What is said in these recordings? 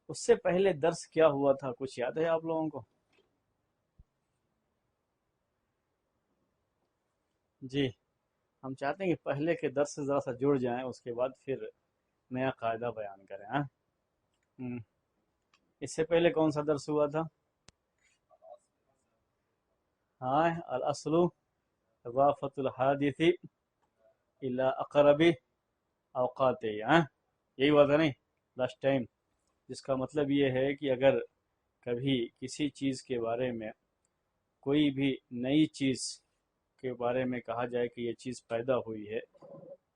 اس سے پہلے درس کیا ہوا تھا، کچھ یاد ہے آپ لوگوں کو؟ جی، ہم چاہتے ہیں کہ پہلے کے درس سے ذرا سا جڑ جائیں، اس کے بعد پھر نیا قاعدہ بیان کریں. ہاں. ہم، اس سے پہلے کون سا درس ہوا تھا؟ ہاں، الاصل اضافت الحادث الى اقرب اوقات. ہاں، یہی ہوا تھا نہیں لاسٹ ٹائم؟ جس کا مطلب یہ ہے کہ اگر کبھی کسی چیز کے بارے میں، کوئی بھی نئی چیز کے بارے میں کہا جائے کہ یہ چیز پیدا ہوئی ہے،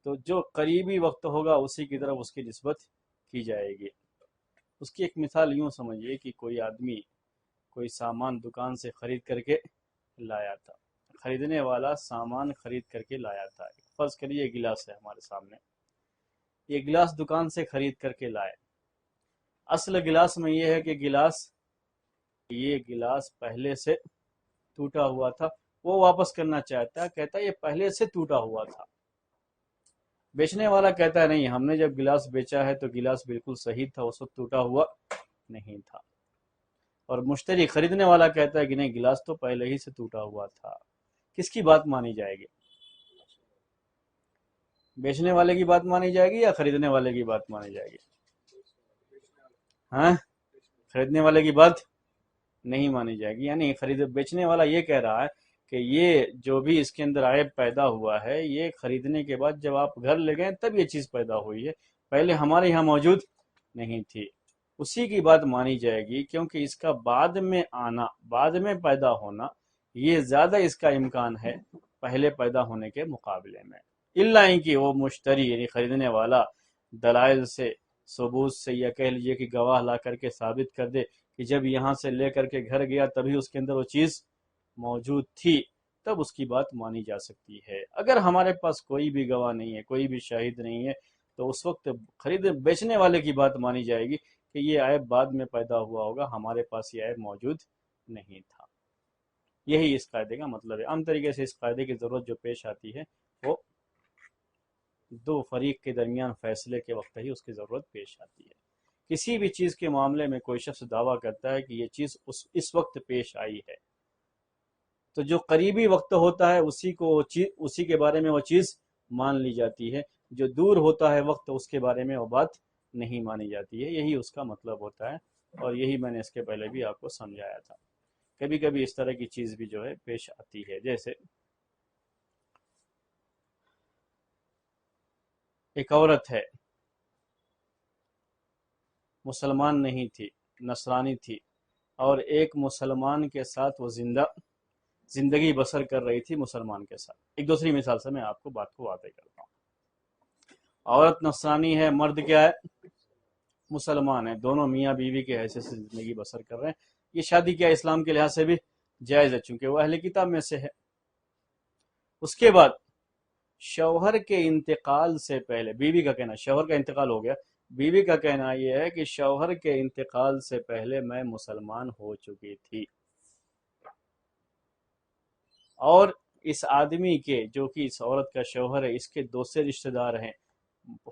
تو جو قریبی وقت ہوگا اسی کی طرف اس کی نسبت کی جائے گی. اس کی ایک مثال یوں سمجھیے کہ کوئی آدمی کوئی سامان دکان سے خرید کر کے لایا تھا. خریدنے والا سامان خرید کر کے لایا تھا. فرض کریے یہ گلاس ہے ہمارے سامنے، یہ گلاس دکان سے خرید کر کے لائے. اصل گلاس میں یہ ہے کہ یہ گلاس پہلے سے ٹوٹا ہوا تھا. وہ واپس کرنا چاہتا ہے، کہتا ہے یہ پہلے سے ٹوٹا ہوا تھا. بیچنے والا کہتا ہے نہیں، ہم نے جب گلاس بیچا ہے تو گلاس بالکل صحیح تھا، اس وقت ٹوٹا ہوا نہیں تھا. اور مشتری خریدنے والا کہتا ہے کہ نہیں، گلاس تو پہلے ہی سے ٹوٹا ہوا تھا. کس کی بات مانی جائے گی؟ بیچنے والے کی بات مانی جائے گی یا خریدنے والے کی بات مانی جائے گی؟ ہاں، خریدنے والے کی بات نہیں مانی جائے گی. یعنی بیچنے والا یہ کہہ رہا ہے کہ یہ جو بھی اس کے اندر عیب پیدا ہوا ہے، یہ خریدنے کے بعد جب آپ گھر لے گئے تب یہ چیز پیدا ہوئی ہے، پہلے ہمارے یہاں موجود نہیں تھی. اسی کی بات مانی جائے گی، کیونکہ اس کا بعد میں آنا، بعد میں پیدا ہونا، یہ زیادہ اس کا امکان ہے پہلے پیدا ہونے کے مقابلے میں. الا ہی کہ وہ مشتری یعنی خریدنے والا دلائل سے، ثبوت سے، یا کہہ لیجئے کہ گواہ لا کر کے ثابت کر دے کہ جب یہاں سے لے کر کے گھر گیا تبھی اس کے اندر وہ چیز موجود تھی، تب اس کی بات مانی جا سکتی ہے. اگر ہمارے پاس کوئی بھی گواہ نہیں ہے، کوئی بھی شاہد نہیں ہے، تو اس وقت بیچنے والے کی بات مانی جائے گی کہ یہ عیب بعد میں پیدا ہوا ہوگا، ہمارے پاس یہ عیب موجود نہیں تھا. یہی اس قاعدے کا مطلب ہے. عام طریقے سے اس قاعدے کی ضرورت جو پیش آتی ہے وہ دو فریق کے درمیان فیصلے کے وقت ہی اس کی ضرورت پیش آتی ہے. کسی بھی چیز کے معاملے میں کوئی شخص دعویٰ کرتا ہے کہ یہ چیز اس وقت پیش آئی ہے، تو جو قریبی وقت ہوتا ہے اسی کے بارے میں وہ چیز مان لی جاتی ہے. جو دور ہوتا ہے وقت، اس کے بارے میں وہ بات نہیں مانی جاتی ہے. یہی اس کا مطلب ہوتا ہے، اور یہی میں نے اس کے پہلے بھی آپ کو سمجھایا تھا. کبھی کبھی اس طرح کی چیز بھی جو ہے پیش آتی ہے. جیسے ایک عورت ہے، مسلمان نہیں تھی، نصرانی تھی، اور ایک مسلمان کے ساتھ وہ زندگی بسر کر رہی تھی مسلمان کے ساتھ. ایک دوسری مثال سے میں آپ کو بات کو واضح کرتا ہوں. عورت نصرانی ہے، مرد کیا ہے؟ مسلمان ہے. دونوں میاں بیوی کے حیثیت سے زندگی بسر کر رہے ہیں. یہ شادی کیا اسلام کے لحاظ سے بھی جائز ہے، چونکہ وہ اہل کتاب میں سے ہے. اس کے بعد شوہر کے انتقال سے پہلے، بیوی کا کہنا، شوہر کا انتقال ہو گیا، بیوی کا کہنا یہ ہے کہ شوہر کے انتقال سے پہلے میں مسلمان ہو چکی تھی، اور اس آدمی کے جو کہ اس عورت کا شوہر ہے، اس کے دوسرے رشتہ دار ہیں،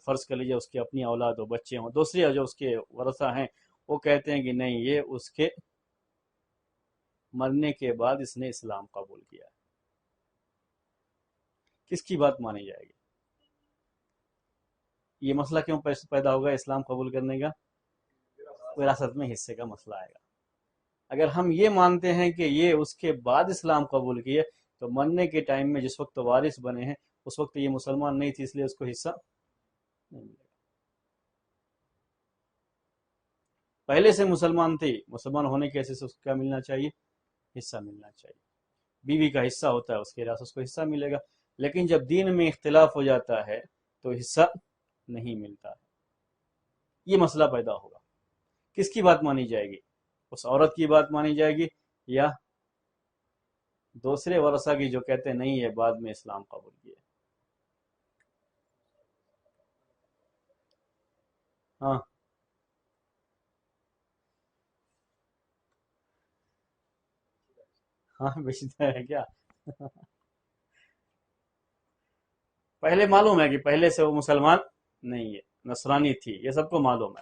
فرض کر لیجیے اس کی اپنی اولاد ہو، بچے ہوں، دوسری جو اس کے ورثہ ہیں، وہ کہتے ہیں کہ نہیں، یہ اس کے مرنے کے بعد اس نے اسلام قبول کیا. کس کی بات مانی جائے گی؟ یہ مسئلہ کیوں پیدا ہوگا اسلام قبول کرنے کا؟ وراثت میں حصے کا مسئلہ آئے گا. اگر ہم یہ مانتے ہیں کہ یہ اس کے بعد اسلام قبول کیے، تو مرنے کے ٹائم میں جس وقت وارث بنے ہیں اس وقت یہ مسلمان نہیں تھی، اس لیے اس کو حصہ نہیں ملے گا. پہلے سے مسلمان تھی، مسلمان ہونے کے حیثیت سے اس کو کیا ملنا چاہیے؟ حصہ ملنا چاہیے. بیوی کا حصہ ہوتا ہے، اس کے راس اس کو حصہ ملے گا. لیکن جب دین میں اختلاف ہو جاتا ہے تو حصہ نہیں ملتا ہے. یہ مسئلہ پیدا ہوگا. کس کی بات مانی جائے گی؟ اس عورت کی بات مانی جائے گی یا دوسرے ورثہ کی جو کہتے ہیں نہیں ہے بعد میں اسلام قبول کیے؟ ہاں، ہاں بیچتا ہے کیا؟ پہلے معلوم ہے کہ پہلے سے وہ مسلمان نہیں ہے، نصرانی تھی، یہ سب کو معلوم ہے.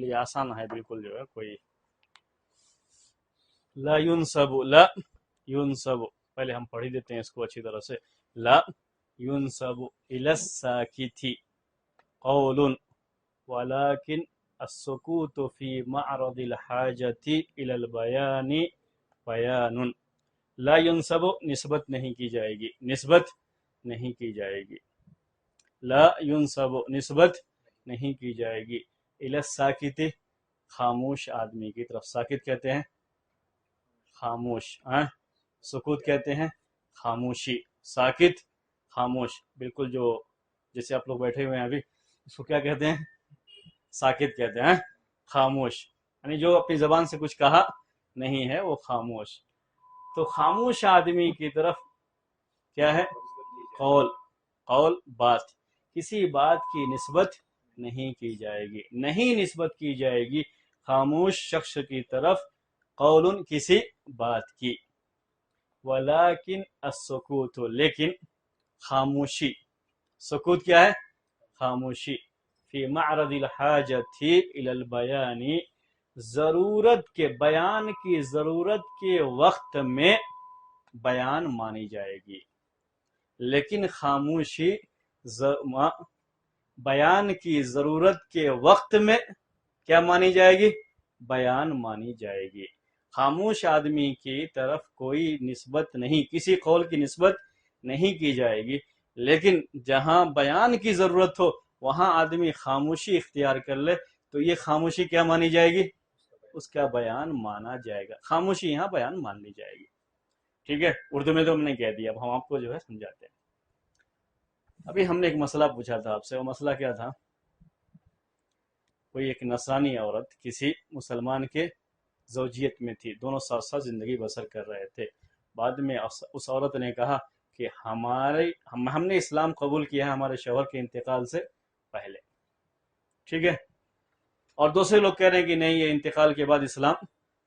چلیے آسان ہے بالکل جو ہے کوئی. لا ينسب، لا ينسب، پہلے ہم پڑھ ہی دیتے ہیں اس کو اچھی طرح سے. لا ينسب الى الساکت قول ولكن السکوت فی معرض الحاجت الى البیان بیان. لا ينسب نسبت نہیں کی جائے گی، نسبت نہیں کی جائے گی. لا ينسب نسبت نہیں کی جائے گی. الى الساکت خاموش آدمی کی طرف. ساکت کہتے ہیں خاموش، سکوت کہتے ہیں خاموشی. ساکت خاموش، بالکل جو جیسے آپ لوگ بیٹھے ہوئے ہیں ابھی، اس کو کیا کہتے ہیں؟ ساکت کہتے ہیں، خاموش، یعنی جو اپنی زبان سے کچھ کہا نہیں ہے وہ خاموش. تو خاموش آدمی کی طرف کیا ہے؟ قول، قول بات، کسی بات کی نسبت نہیں کی جائے گی، نہیں نسبت کی جائے گی خاموش شخص کی طرف قول کسی بات کی. ولیکن السکوت لیکن خاموشی، سکوت کیا ہے؟ خاموشی. فی معرض الحاجت الی البیان ضرورت کے، بیان کی ضرورت کے وقت میں بیان مانی جائے گی. لیکن خاموشی بیان کی ضرورت کے وقت میں کیا مانی جائے گی؟ بیان مانی جائے گی. خاموش آدمی کی طرف کوئی نسبت نہیں، کسی قول کی نسبت نہیں کی جائے گی، لیکن جہاں بیان کی ضرورت ہو وہاں آدمی خاموشی اختیار کر لے تو یہ خاموشی کیا مانی جائے گی؟ اس کا بیان مانا جائے گا. خاموشی یہاں بیان مان لی جائے گی. ٹھیک ہے، اردو میں تو ہم نے کہہ دیا، اب ہم آپ کو جو ہے سمجھاتے ہیں. ابھی ہم نے ایک مسئلہ پوچھا تھا آپ سے، وہ مسئلہ کیا تھا؟ کوئی ایک نصرانی عورت کسی مسلمان کے زوجیت میں تھی، دونوں ساتھ ساتھ زندگی بسر کر رہے تھے. بعد میں اس عورت نے کہا کہ ہم نے اسلام قبول کیا ہے ہمارے شوہر کے انتقال سے پہلے. ٹھیک ہے، اور دوسرے لوگ کہہ رہے ہیں کہ نہیں، یہ انتقال کے بعد اسلام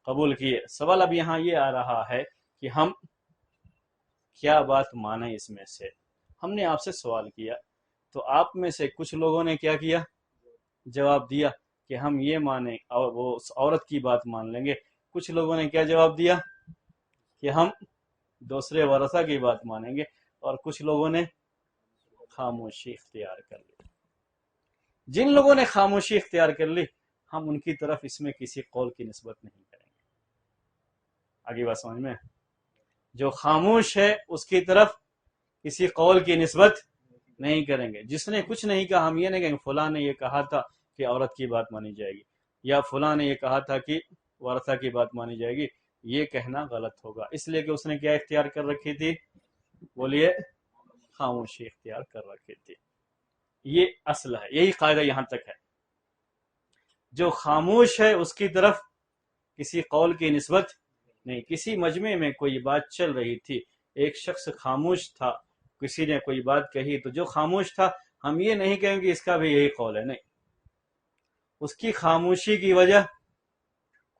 قبول کیے. سوال اب یہاں یہ آ رہا ہے کہ ہم کیا بات مانیں اس میں سے. ہم نے آپ سے سوال کیا تو آپ میں سے کچھ لوگوں نے کیا کیا؟ جواب دیا کہ ہم یہ مانیں اور وہ اس عورت کی بات مان لیں گے. کچھ لوگوں نے کیا جواب دیا؟ کہ ہم دوسرے ورثہ کی بات مانیں گے. اور کچھ لوگوں نے خاموشی اختیار کر لی. جن لوگوں نے خاموشی اختیار کر لی ہم ان کی طرف اس میں کسی قول کی نسبت نہیں کریں گے. آگے بات سمجھ میں؟ جو خاموش ہے اس کی طرف کسی قول کی نسبت نہیں کریں گے. جس نے کچھ نہیں کہا ہم یہ نہیں کہیں گے فلاں نے یہ کہا تھا کہ عورت کی بات مانی جائے گی، یا فلاں نے یہ کہا تھا کہ ورثہ کی بات مانی جائے گی. یہ کہنا غلط ہوگا، اس لیے کہ اس نے کیا اختیار کر رکھی تھی؟ بولیے، خاموشی اختیار کر رکھی تھی. یہ اصل ہے، یہی قاعدہ یہاں تک ہے. جو خاموش ہے اس کی طرف کسی قول کی نسبت نہیں. کسی مجمع میں کوئی بات چل رہی تھی، ایک شخص خاموش تھا، کسی نے کوئی بات کہی تو جو خاموش تھا ہم یہ نہیں کہیں گے اس کا بھی یہی قول ہے، نہیں. اس کی خاموشی کی وجہ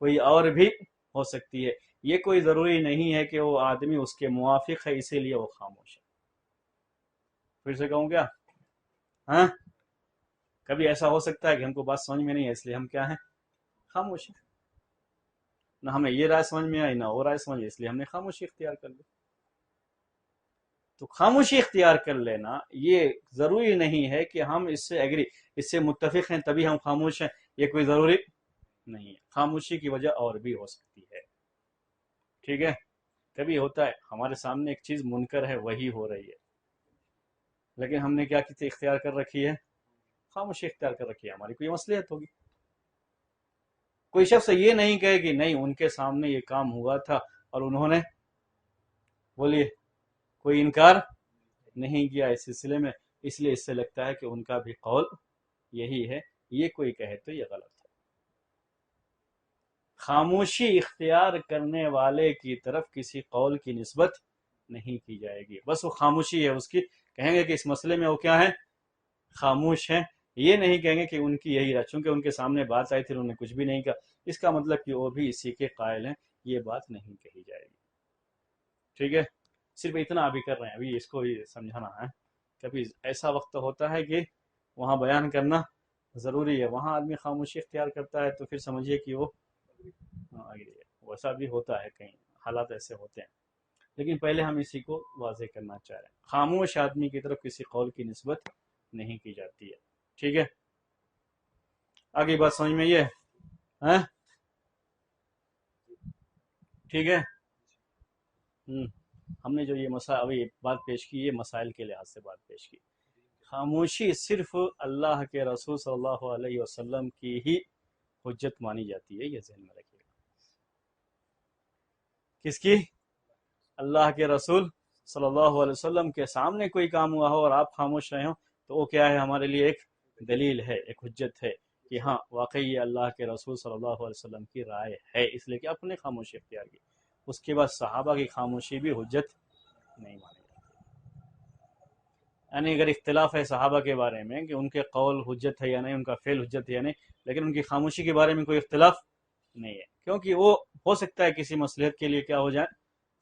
کوئی اور بھی ہو سکتی ہے. یہ کوئی ضروری نہیں ہے کہ وہ آدمی اس کے موافق ہے اسی لیے وہ خاموش ہے. پھر سے کہوں کیا؟ ہاں، کبھی ایسا ہو سکتا ہے کہ ہم کو بات سمجھ میں نہیں ہے اس لیے ہم کیا ہیں؟ خاموش ہیں. نہ ہمیں یہ رائے سمجھ میں آئی نہ وہ رائے سمجھ، اس لیے ہم نے خاموشی اختیار کر لی. تو خاموشی اختیار کر لینا یہ ضروری نہیں ہے کہ ہم اس سے ایگری، اس سے متفق ہیں تبھی ہم خاموش ہیں، یہ کوئی ضروری نہیں ہے. خاموشی کی وجہ اور بھی ہو سکتی ہے. ٹھیک ہے، کبھی ہوتا ہے ہمارے سامنے ایک چیز منکر ہے وہی ہو رہی ہے، لیکن ہم نے کیا اختیار کر رکھی ہے؟ خاموشی اختیار کر رکھی ہے. ہماری کوئی مصلحت ہوگی. کوئی شخص یہ نہیں کہے کہ نہیں ان کے سامنے یہ کام ہوا تھا اور انہوں نے بولیے کوئی انکار نہیں کیا اس سلسلے میں، اس لیے اس سے لگتا ہے کہ ان کا بھی قول یہی ہے. یہ کوئی کہے تو یہ غلط ہے. خاموشی اختیار کرنے والے کی طرف کسی قول کی نسبت نہیں کی جائے گی. بس وہ خاموشی ہے اس کی، کہیں گے کہ اس مسئلے میں وہ کیا ہے؟ خاموش ہیں. یہ نہیں کہیں گے کہ ان کی یہی رہا، چونکہ ان کے سامنے بات آئی تھی انہوں نے کچھ بھی نہیں کہا، اس کا مطلب کہ وہ بھی اسی کے قائل ہیں، یہ بات نہیں کہی جائے گی. ٹھیک ہے، صرف اتنا ابھی کر رہے ہیں، ابھی اس کو بھی سمجھانا ہے. کبھی ایسا وقت ہوتا ہے کہ وہاں بیان کرنا ضروری ہے، وہاں آدمی خاموشی اختیار کرتا ہے تو پھر سمجھیے کہ وہ آگے ہے۔ ویسا بھی ہوتا ہے، کہیں حالات ایسے ہوتے ہیں، لیکن پہلے ہم اسی کو واضح کرنا چاہ رہے ہیں، خاموش آدمی کی طرف کسی قول کی نسبت نہیں کی جاتی ہے، ٹھیک ہے؟ آگے بات سمجھ میں یہ ہے؟ ٹھیک ہے؟ ہم نے جو یہ مسائل ابھی بات پیش کی، یہ مسائل کے لحاظ سے بات پیش کی۔ خاموشی صرف اللہ کے رسول صلی اللہ علیہ وسلم کی ہی حجت مانی جاتی ہے، یہ ذہن میں رکھیے گا۔ کس کی؟ اللہ کے رسول صلی اللہ علیہ وسلم کے سامنے کوئی کام ہوا ہو اور آپ خاموش رہے ہوں تو وہ کیا ہے؟ ہمارے لیے ایک دلیل ہے، ایک حجت ہے کہ ہاں واقعی یہ اللہ کے رسول صلی اللہ علیہ وسلم کی رائے ہے، اس لیے کہ آپ نے خاموشی اختیار کی۔ اس کے بعد صحابہ کی خاموشی بھی حجت نہیں مانی جاتی، یعنی اگر اختلاف ہے صحابہ کے بارے میں کہ ان کے قول حجت ہے یا نہیں، ان کا فعل حجت ہے یا نہیں، لیکن ان کی خاموشی کے بارے میں کوئی اختلاف نہیں ہے، کیونکہ وہ ہو سکتا ہے کسی مصلحت کے لیے کیا ہو جائے؟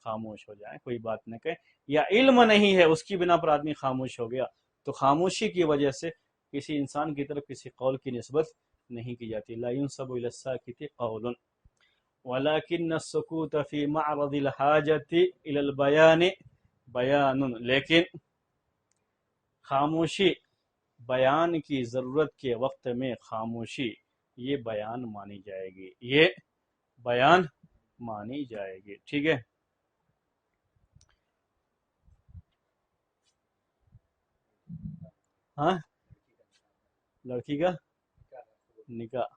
خاموش ہو جائے، کوئی بات نہ کہے، یا علم نہیں ہے اس کی بنا پر آدمی خاموش ہو گیا، تو خاموشی کی وجہ سے کسی انسان کی طرف کسی قول کی نسبت نہیں کی جاتی۔ لا ينسب الى الساکت قول ولكن السکوت فی معرض الحاجت الى البیان بیان، لیکن خاموشی بیان کی ضرورت کے وقت میں خاموشی یہ بیان مانی جائے گی، یہ بیان مانی جائے گی، ٹھیک ہے؟ ہاں، لڑکی کا نکاح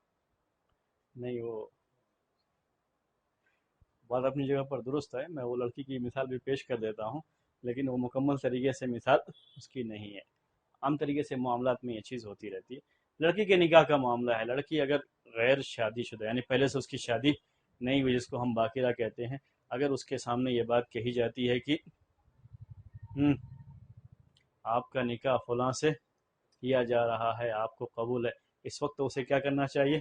نہیں، وہ بات اپنی جگہ پر درست ہے، میں وہ لڑکی کی مثال بھی پیش کر دیتا ہوں، لیکن وہ مکمل طریقے سے مثال اس کی نہیں ہے۔ عام طریقے سے معاملات میں یہ چیز ہوتی رہتی ہے۔ لڑکی کے نکاح کا معاملہ ہے، لڑکی اگر غیر شادی شدہ یعنی پہلے سے اس کی شادی نہیں ہوئی، جس کو ہم باقرہ کہتے ہیں، اگر اس کے سامنے یہ بات کہی جاتی ہے کہ آپ کا نکاح فلاں سے کیا جا رہا ہے، آپ کو قبول ہے، اس وقت اسے کیا کرنا چاہیے؟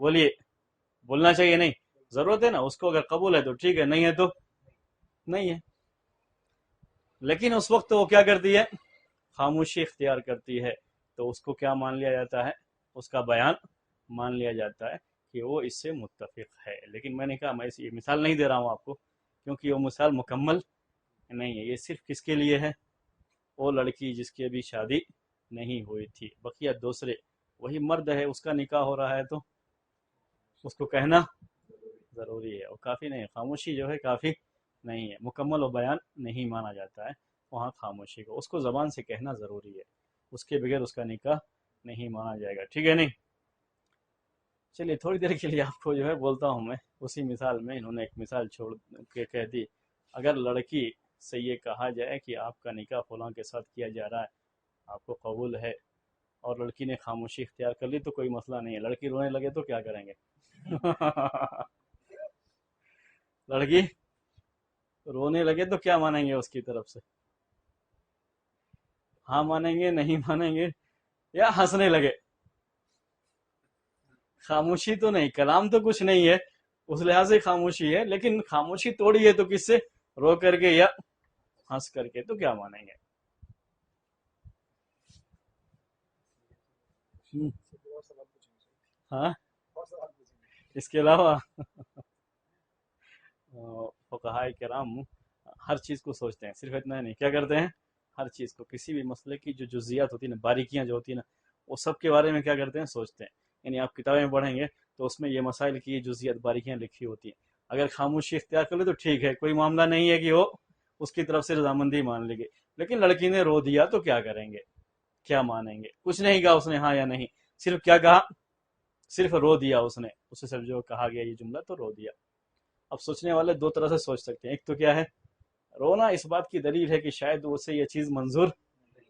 بولیے، بولنا چاہیے نہیں؟ ضرورت ہے نا، اس کو اگر قبول ہے تو ٹھیک ہے، نہیں ہے تو نہیں ہے، لیکن اس وقت وہ کیا کرتی ہے؟ خاموشی اختیار کرتی ہے، تو اس کو کیا مان لیا جاتا ہے؟ اس کا بیان مان لیا جاتا ہے کہ وہ اس سے متفق ہے۔ لیکن میں نے کہا میں یہ مثال نہیں دے رہا ہوں آپ کو، کیونکہ وہ مثال مکمل نہیں ہے، یہ صرف کس کے لیے ہے؟ وہ لڑکی جس کی ابھی شادی نہیں ہوئی تھی، بقیہ دوسرے وہی مرد ہے، اس کا نکاح ہو رہا ہے تو اس کو کہنا ضروری ہے، اور کافی نہیں، خاموشی جو ہے کافی نہیں ہے، مکمل و بیان نہیں مانا جاتا ہے وہاں خاموشی کو، اس کو زبان سے کہنا ضروری ہے، اس کے بغیر اس کا نکاح نہیں مانا جائے گا، ٹھیک ہے؟ نہیں، چلیے تھوڑی دیر کے لیے آپ کو جو ہے بولتا ہوں میں اسی مثال میں، انہوں نے ایک مثال چھوڑ کے کہہ دی، اگر لڑکی سے یہ کہا جائے کہ آپ کا نکاح فلاں کے ساتھ کیا جا رہا ہے، آپ کو قبول ہے، اور لڑکی نے خاموشی اختیار کر لی تو کوئی مسئلہ نہیں ہے، لڑکی رونے لگے تو کیا کریں گے؟ لڑکی رونے لگے تو کیا مانیں گے اس کی طرف سے؟ ہاں مانیں گے، نہیں مانیں گے، یا ہنسنے لگے؟ خاموشی تو نہیں، کلام تو کچھ نہیں ہے، اس لحاظ سے خاموشی ہے، لیکن خاموشی توڑی ہے تو کس سے؟ رو کر کے یا ہنس کر کے، تو کیا مانیں گے؟ ہاں، اس کے علاوہ فقہائے کرام ہر چیز کو سوچتے ہیں، صرف اتنا نہیں، کیا کرتے ہیں؟ ہر چیز کو، کسی بھی مسئلے کی جو جزیات ہوتی ہیں نا، باریکیاں جو ہوتی ہیں نا، وہ سب کے بارے میں کیا کرتے ہیں؟ سوچتے ہیں، یعنی آپ کتابیں پڑھیں گے تو اس میں یہ مسائل کی جزیات باریکیاں لکھی ہوتی ہیں، اگر خاموشی اختیار کر لے تو ٹھیک ہے، کوئی معاملہ نہیں ہے کہ وہ اس کی طرف سے رضامندی مان لے گی، لیکن لڑکی نے رو دیا تو کیا کریں گے؟ کیا مانیں گے؟ کچھ نہیں کہا اس نے ہاں یا نہیں، صرف کیا کہا؟ صرف رو دیا، اس نے اسے صرف جو کہا گیا یہ جملہ تو رو دیا۔ اب سوچنے والے دو طرح سے سوچ سکتے ہیں، ایک تو کیا ہے؟ رونا اس بات کی دلیل ہے کہ شاید اسے یہ چیز منظور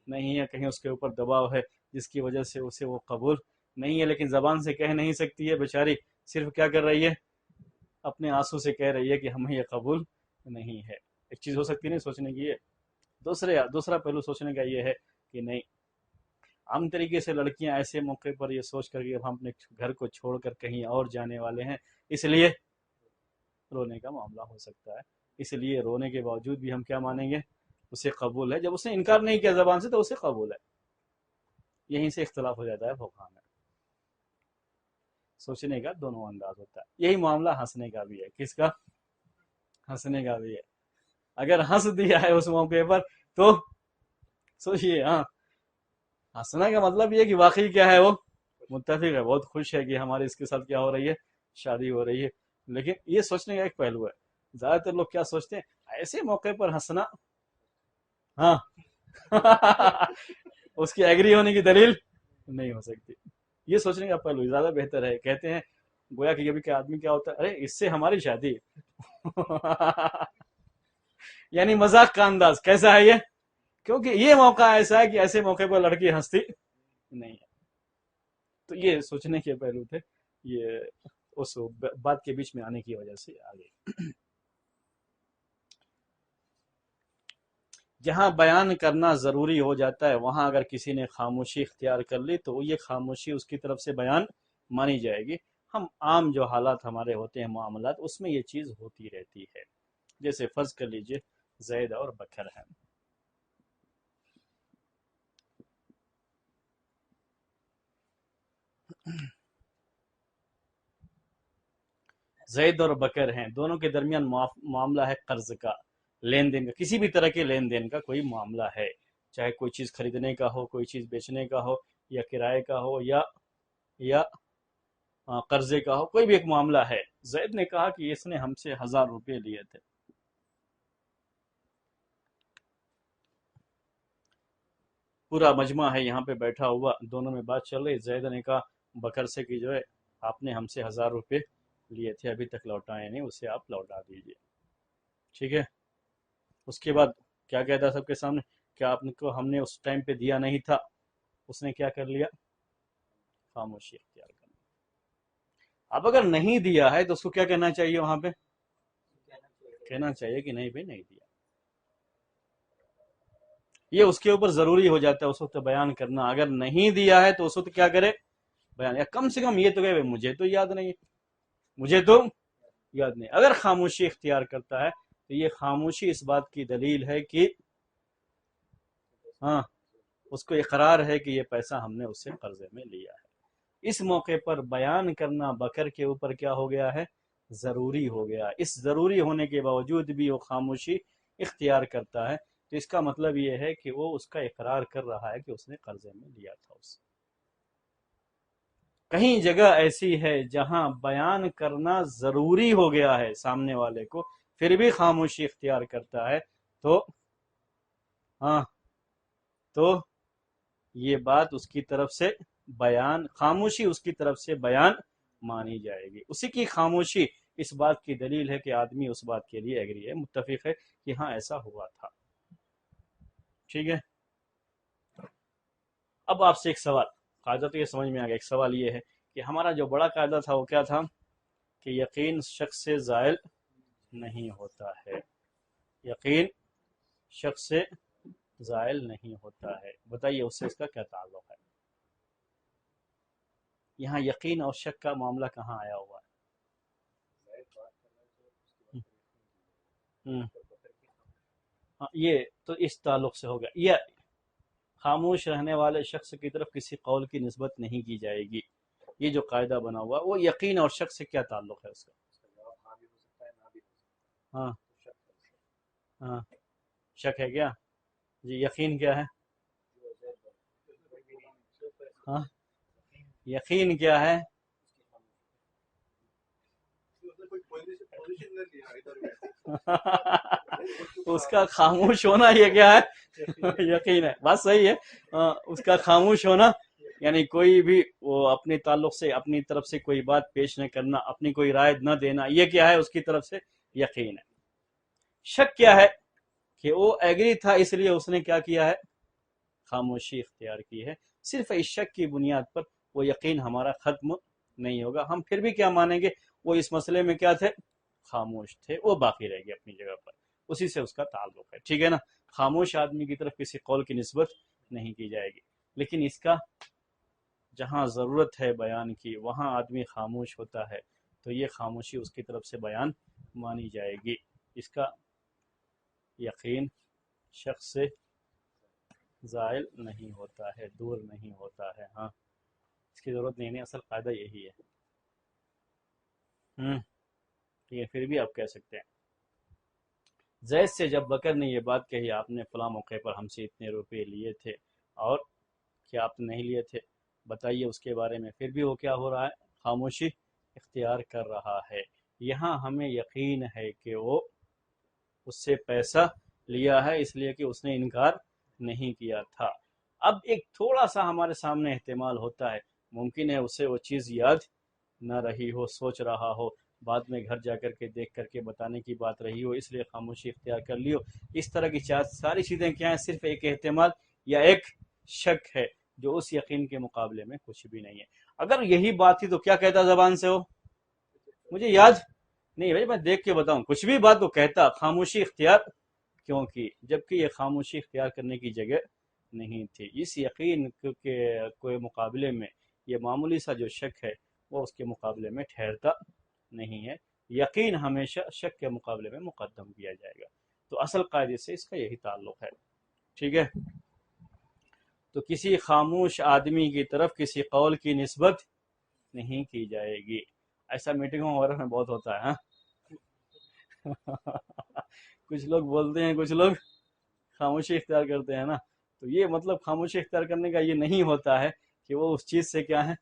نہیں ہے، کہیں اس کے اوپر دباؤ ہے جس کی وجہ سے اسے وہ قبول نہیں ہے، لیکن زبان سے کہہ نہیں سکتی ہے بیچاری، صرف کیا کر رہی ہے؟ اپنے آنسو سے کہہ رہی ہے کہ ہمیں یہ قبول نہیں ہے۔ ایک چیز ہو سکتی نہیں سوچنے کی، یہ دوسرا پہلو سوچنے کا یہ ہے کہ نہیں، عام طریقے سے لڑکیاں ایسے موقع پر یہ سوچ کر کہ ہم اپنے گھر کو چھوڑ کر کہیں اور جانے والے ہیں، اس لیے رونے کا معاملہ ہو سکتا ہے، اس لیے رونے کے باوجود بھی ہم کیا مانیں گے؟ اسے قبول ہے، جب اس نے انکار نہیں کیا زبان سے تو اسے قبول ہے۔ یہیں سے اختلاف ہو جاتا ہے فقہاء میں. سوچنے کا دونوں انداز ہوتا ہے. یہی معاملہ ہنسنے کا بھی ہے. کس کا؟ ہنسنے کا بھی ہے. اگر ہنس دیا ہے اس موقع پر تو سوچئے. ہاں، ہنسنا کا مطلب یہ کہ واقعی کیا ہے، وہ متفق ہے، بہت خوش ہے کہ ہمارے اس کے ساتھ کیا ہو رہی ہے، شادی ہو رہی ہے. لیکن یہ سوچنے کا ایک پہلو ہے. زیادہ تر لوگ کیا سوچتے ہیں، ایسے موقع پر ہنسنا، ہاں اس کی ایگری ہونے کی دلیل نہیں ہو سکتی. یہ سوچنے کا پہلو زیادہ بہتر ہے. کہتے ہیں گویا کہ کبھی کہ آدمی کیا ہوتا ہے، ارے اس سے ہماری شادی یعنی مذاق کا انداز کیسا ہے یہ، کیونکہ یہ موقع ایسا ہے کہ ایسے موقع پر لڑکی ہنستی نہیں ہے. تو یہ سوچنے کے پہلو تھے، یہ اس بات کے بیچ میں آنے کی وجہ سے آگے. جہاں بیان کرنا ضروری ہو جاتا ہے وہاں اگر کسی نے خاموشی اختیار کر لی تو یہ خاموشی اس کی طرف سے بیان مانی جائے گی. ہم عام جو حالات ہمارے ہوتے ہیں معاملات، اس میں یہ چیز ہوتی رہتی ہے. جیسے فرض کر لیجئے زید اور بکر ہیں. زید اور بکر ہیں، دونوں کے درمیان معاملہ ہے قرض کا، لین دین کا، کسی بھی طرح کے لین دین کا کوئی معاملہ ہے. چاہے کوئی چیز خریدنے کا ہو، کوئی چیز بیچنے کا ہو، یا کرائے کا ہو، یا قرضے کا ہو، کوئی بھی ایک معاملہ ہے. زید نے کہا کہ اس نے ہم سے 1000 روپے لیے تھے. پورا مجمع ہے یہاں پہ بیٹھا ہوا، دونوں میں بات چل رہی. زید نے کہا بکر سے کہ جو ہے آپ نے ہم سے 1000 روپے لیے تھے، ابھی تک لوٹائے نہیں، اسے آپ لوٹا دیجئے. ٹھیک ہے. اس کے بعد کیا کہتا سب کے سامنے، کیا آپ کو ہم نے اس ٹائم پہ دیا نہیں تھا؟ اس نے کیا کر لیا؟ خاموشی اختیار کر لی. اب اگر نہیں دیا ہے تو اس کو کیا کہنا چاہیے؟ وہاں پہ کہنا چاہیے کہ نہیں بھائی نہیں دیا. یہ اس کے اوپر ضروری ہو جاتا ہے اس وقت بیان کرنا. اگر نہیں دیا ہے تو اس وقت کیا کرے؟ بیان. یا کم سے کم یہ تو کہ مجھے تو یاد نہیں ہے، مجھے تو یاد نہیں. اگر خاموشی اختیار کرتا ہے تو یہ خاموشی اس بات کی دلیل ہے کہ ہاں اس کو اقرار ہے کہ یہ پیسہ ہم نے اس سے قرضے میں لیا ہے. اس موقع پر بیان کرنا بکر کے اوپر کیا ہو گیا ہے؟ ضروری ہو گیا. اس ضروری ہونے کے باوجود بھی وہ خاموشی اختیار کرتا ہے تو اس کا مطلب یہ ہے کہ وہ اس کا اقرار کر رہا ہے کہ اس نے قرضے میں لیا تھا اس سے. کہیں جگہ ایسی ہے جہاں بیان کرنا ضروری ہو گیا ہے سامنے والے کو، پھر بھی خاموشی اختیار کرتا ہے تو ہاں تو یہ بات اس کی طرف سے بیان، خاموشی اس کی طرف سے بیان مانی جائے گی. اسی کی خاموشی اس بات کی دلیل ہے کہ آدمی اس بات کے لیے ایگری ہے، متفق ہے کہ ہاں ایسا ہوا تھا. ٹھیک ہے. اب آپ سے ایک سوال، قاعدہ تو یہ سمجھ میں آ گیا. ایک سوال یہ ہے کہ ہمارا جو بڑا قاعدہ تھا وہ کیا تھا؟ کہ یقین شخص سے زائل نہیں ہوتا ہے. یقین شخص سے زائل نہیں ہوتا ہے. بتائیے اس سے اس کا کیا تعلق ہے؟ یہاں یقین اور شک کا معاملہ کہاں آیا ہوا ہے؟ ہاں یہ تو اس تعلق سے ہوگا. یہ خاموش رہنے والے شخص کی طرف کسی قول کی نسبت نہیں کی جائے گی. یہ جو قاعدہ بنا ہوا وہ یقین اور شک سے کیا تعلق ہے اس کا؟ ہاں ہاں شک ہے کیا جی؟ یقین کیا ہے؟ ہاں یقین کیا ہے؟ اس کا خاموش ہونا یہ کیا ہے؟ یقین ہے. بات صحیح ہے. اس کا خاموش ہونا یعنی کوئی بھی وہ اپنے تعلق سے اپنی طرف سے کوئی بات پیش نہ کرنا، اپنی کوئی رائے نہ دینا، یہ کیا ہے؟ اس کی طرف سے یقین ہے. شک کیا ہے؟ کہ وہ ایگری تھا اس لیے اس نے کیا کیا ہے؟ خاموشی اختیار کی ہے. صرف اس شک کی بنیاد پر وہ یقین ہمارا ختم نہیں ہوگا. ہم پھر بھی کیا مانیں گے؟ وہ اس مسئلے میں کیا تھے؟ خاموش تھے. وہ باقی رہ گئے اپنی جگہ پر، اسی سے اس کا تعلق ہے. ٹھیک ہے نا. خاموش آدمی کی طرف کسی قول کی نسبت نہیں کی جائے گی. لیکن اس کا جہاں ضرورت ہے بیان کی وہاں آدمی خاموش ہوتا ہے تو یہ خاموشی اس کی طرف سے بیان مانی جائے گی. اس کا یقین شخص سے زائل نہیں ہوتا ہے، دور نہیں ہوتا ہے. ہاں اس کی ضرورت نہیں ہے، اصل قاعدہ یہی ہے. ہوں ٹھیک ہے، پھر بھی آپ کہہ سکتے ہیں. زید سے جب بکر نے یہ بات کہی آپ نے فلاں موقع پر ہم سے اتنے روپے لیے تھے، اور کیا آپ نے نہیں لیے تھے، بتائیے اس کے بارے میں. پھر بھی وہ کیا ہو رہا ہے؟ خاموشی اختیار کر رہا ہے. یہاں ہمیں یقین ہے کہ وہ اس سے پیسہ لیا ہے، اس لیے کہ اس نے انکار نہیں کیا تھا. اب ایک تھوڑا سا ہمارے سامنے احتمال ہوتا ہے، ممکن ہے اسے وہ چیز یاد نہ رہی ہو، سوچ رہا ہو، بعد میں گھر جا کر کے دیکھ کر کے بتانے کی بات رہی ہو، اس لیے خاموشی اختیار کر لی ہو. اس طرح کی ساری چیزیں کیا ہیں؟ صرف ایک احتمال یا ایک شک ہے، جو اس یقین کے مقابلے میں کچھ بھی نہیں ہے. اگر یہی بات تھی تو کیا کہتا زبان سے ہو؟ مجھے یاد نہیں بھائی، میں دیکھ کے بتاؤں. کچھ بھی بات وہ کہتا، خاموشی اختیار کیوں کی؟ جبکہ یہ خاموشی اختیار کرنے کی جگہ نہیں تھی. اس یقین کے مقابلے میں یہ معمولی سا جو شک ہے وہ اس کے مقابلے میں ٹھہرتا نہیں ہے. یقین ہمیشہ شک کے مقابلے میں مقدم کیا جائے گا. تو اصل قاعدے سے اس کا یہی تعلق ہے. ٹھیک ہے، تو کسی خاموش آدمی کی طرف کسی قول کی نسبت نہیں کی جائے گی. ایسا میٹنگوں وغیرہ میں بہت ہوتا ہے. کچھ لوگ بولتے ہیں، کچھ لوگ خاموشی اختیار کرتے ہیں نا. تو یہ مطلب خاموشی اختیار کرنے کا یہ نہیں ہوتا ہے کہ وہ اس چیز سے کیا ہے؟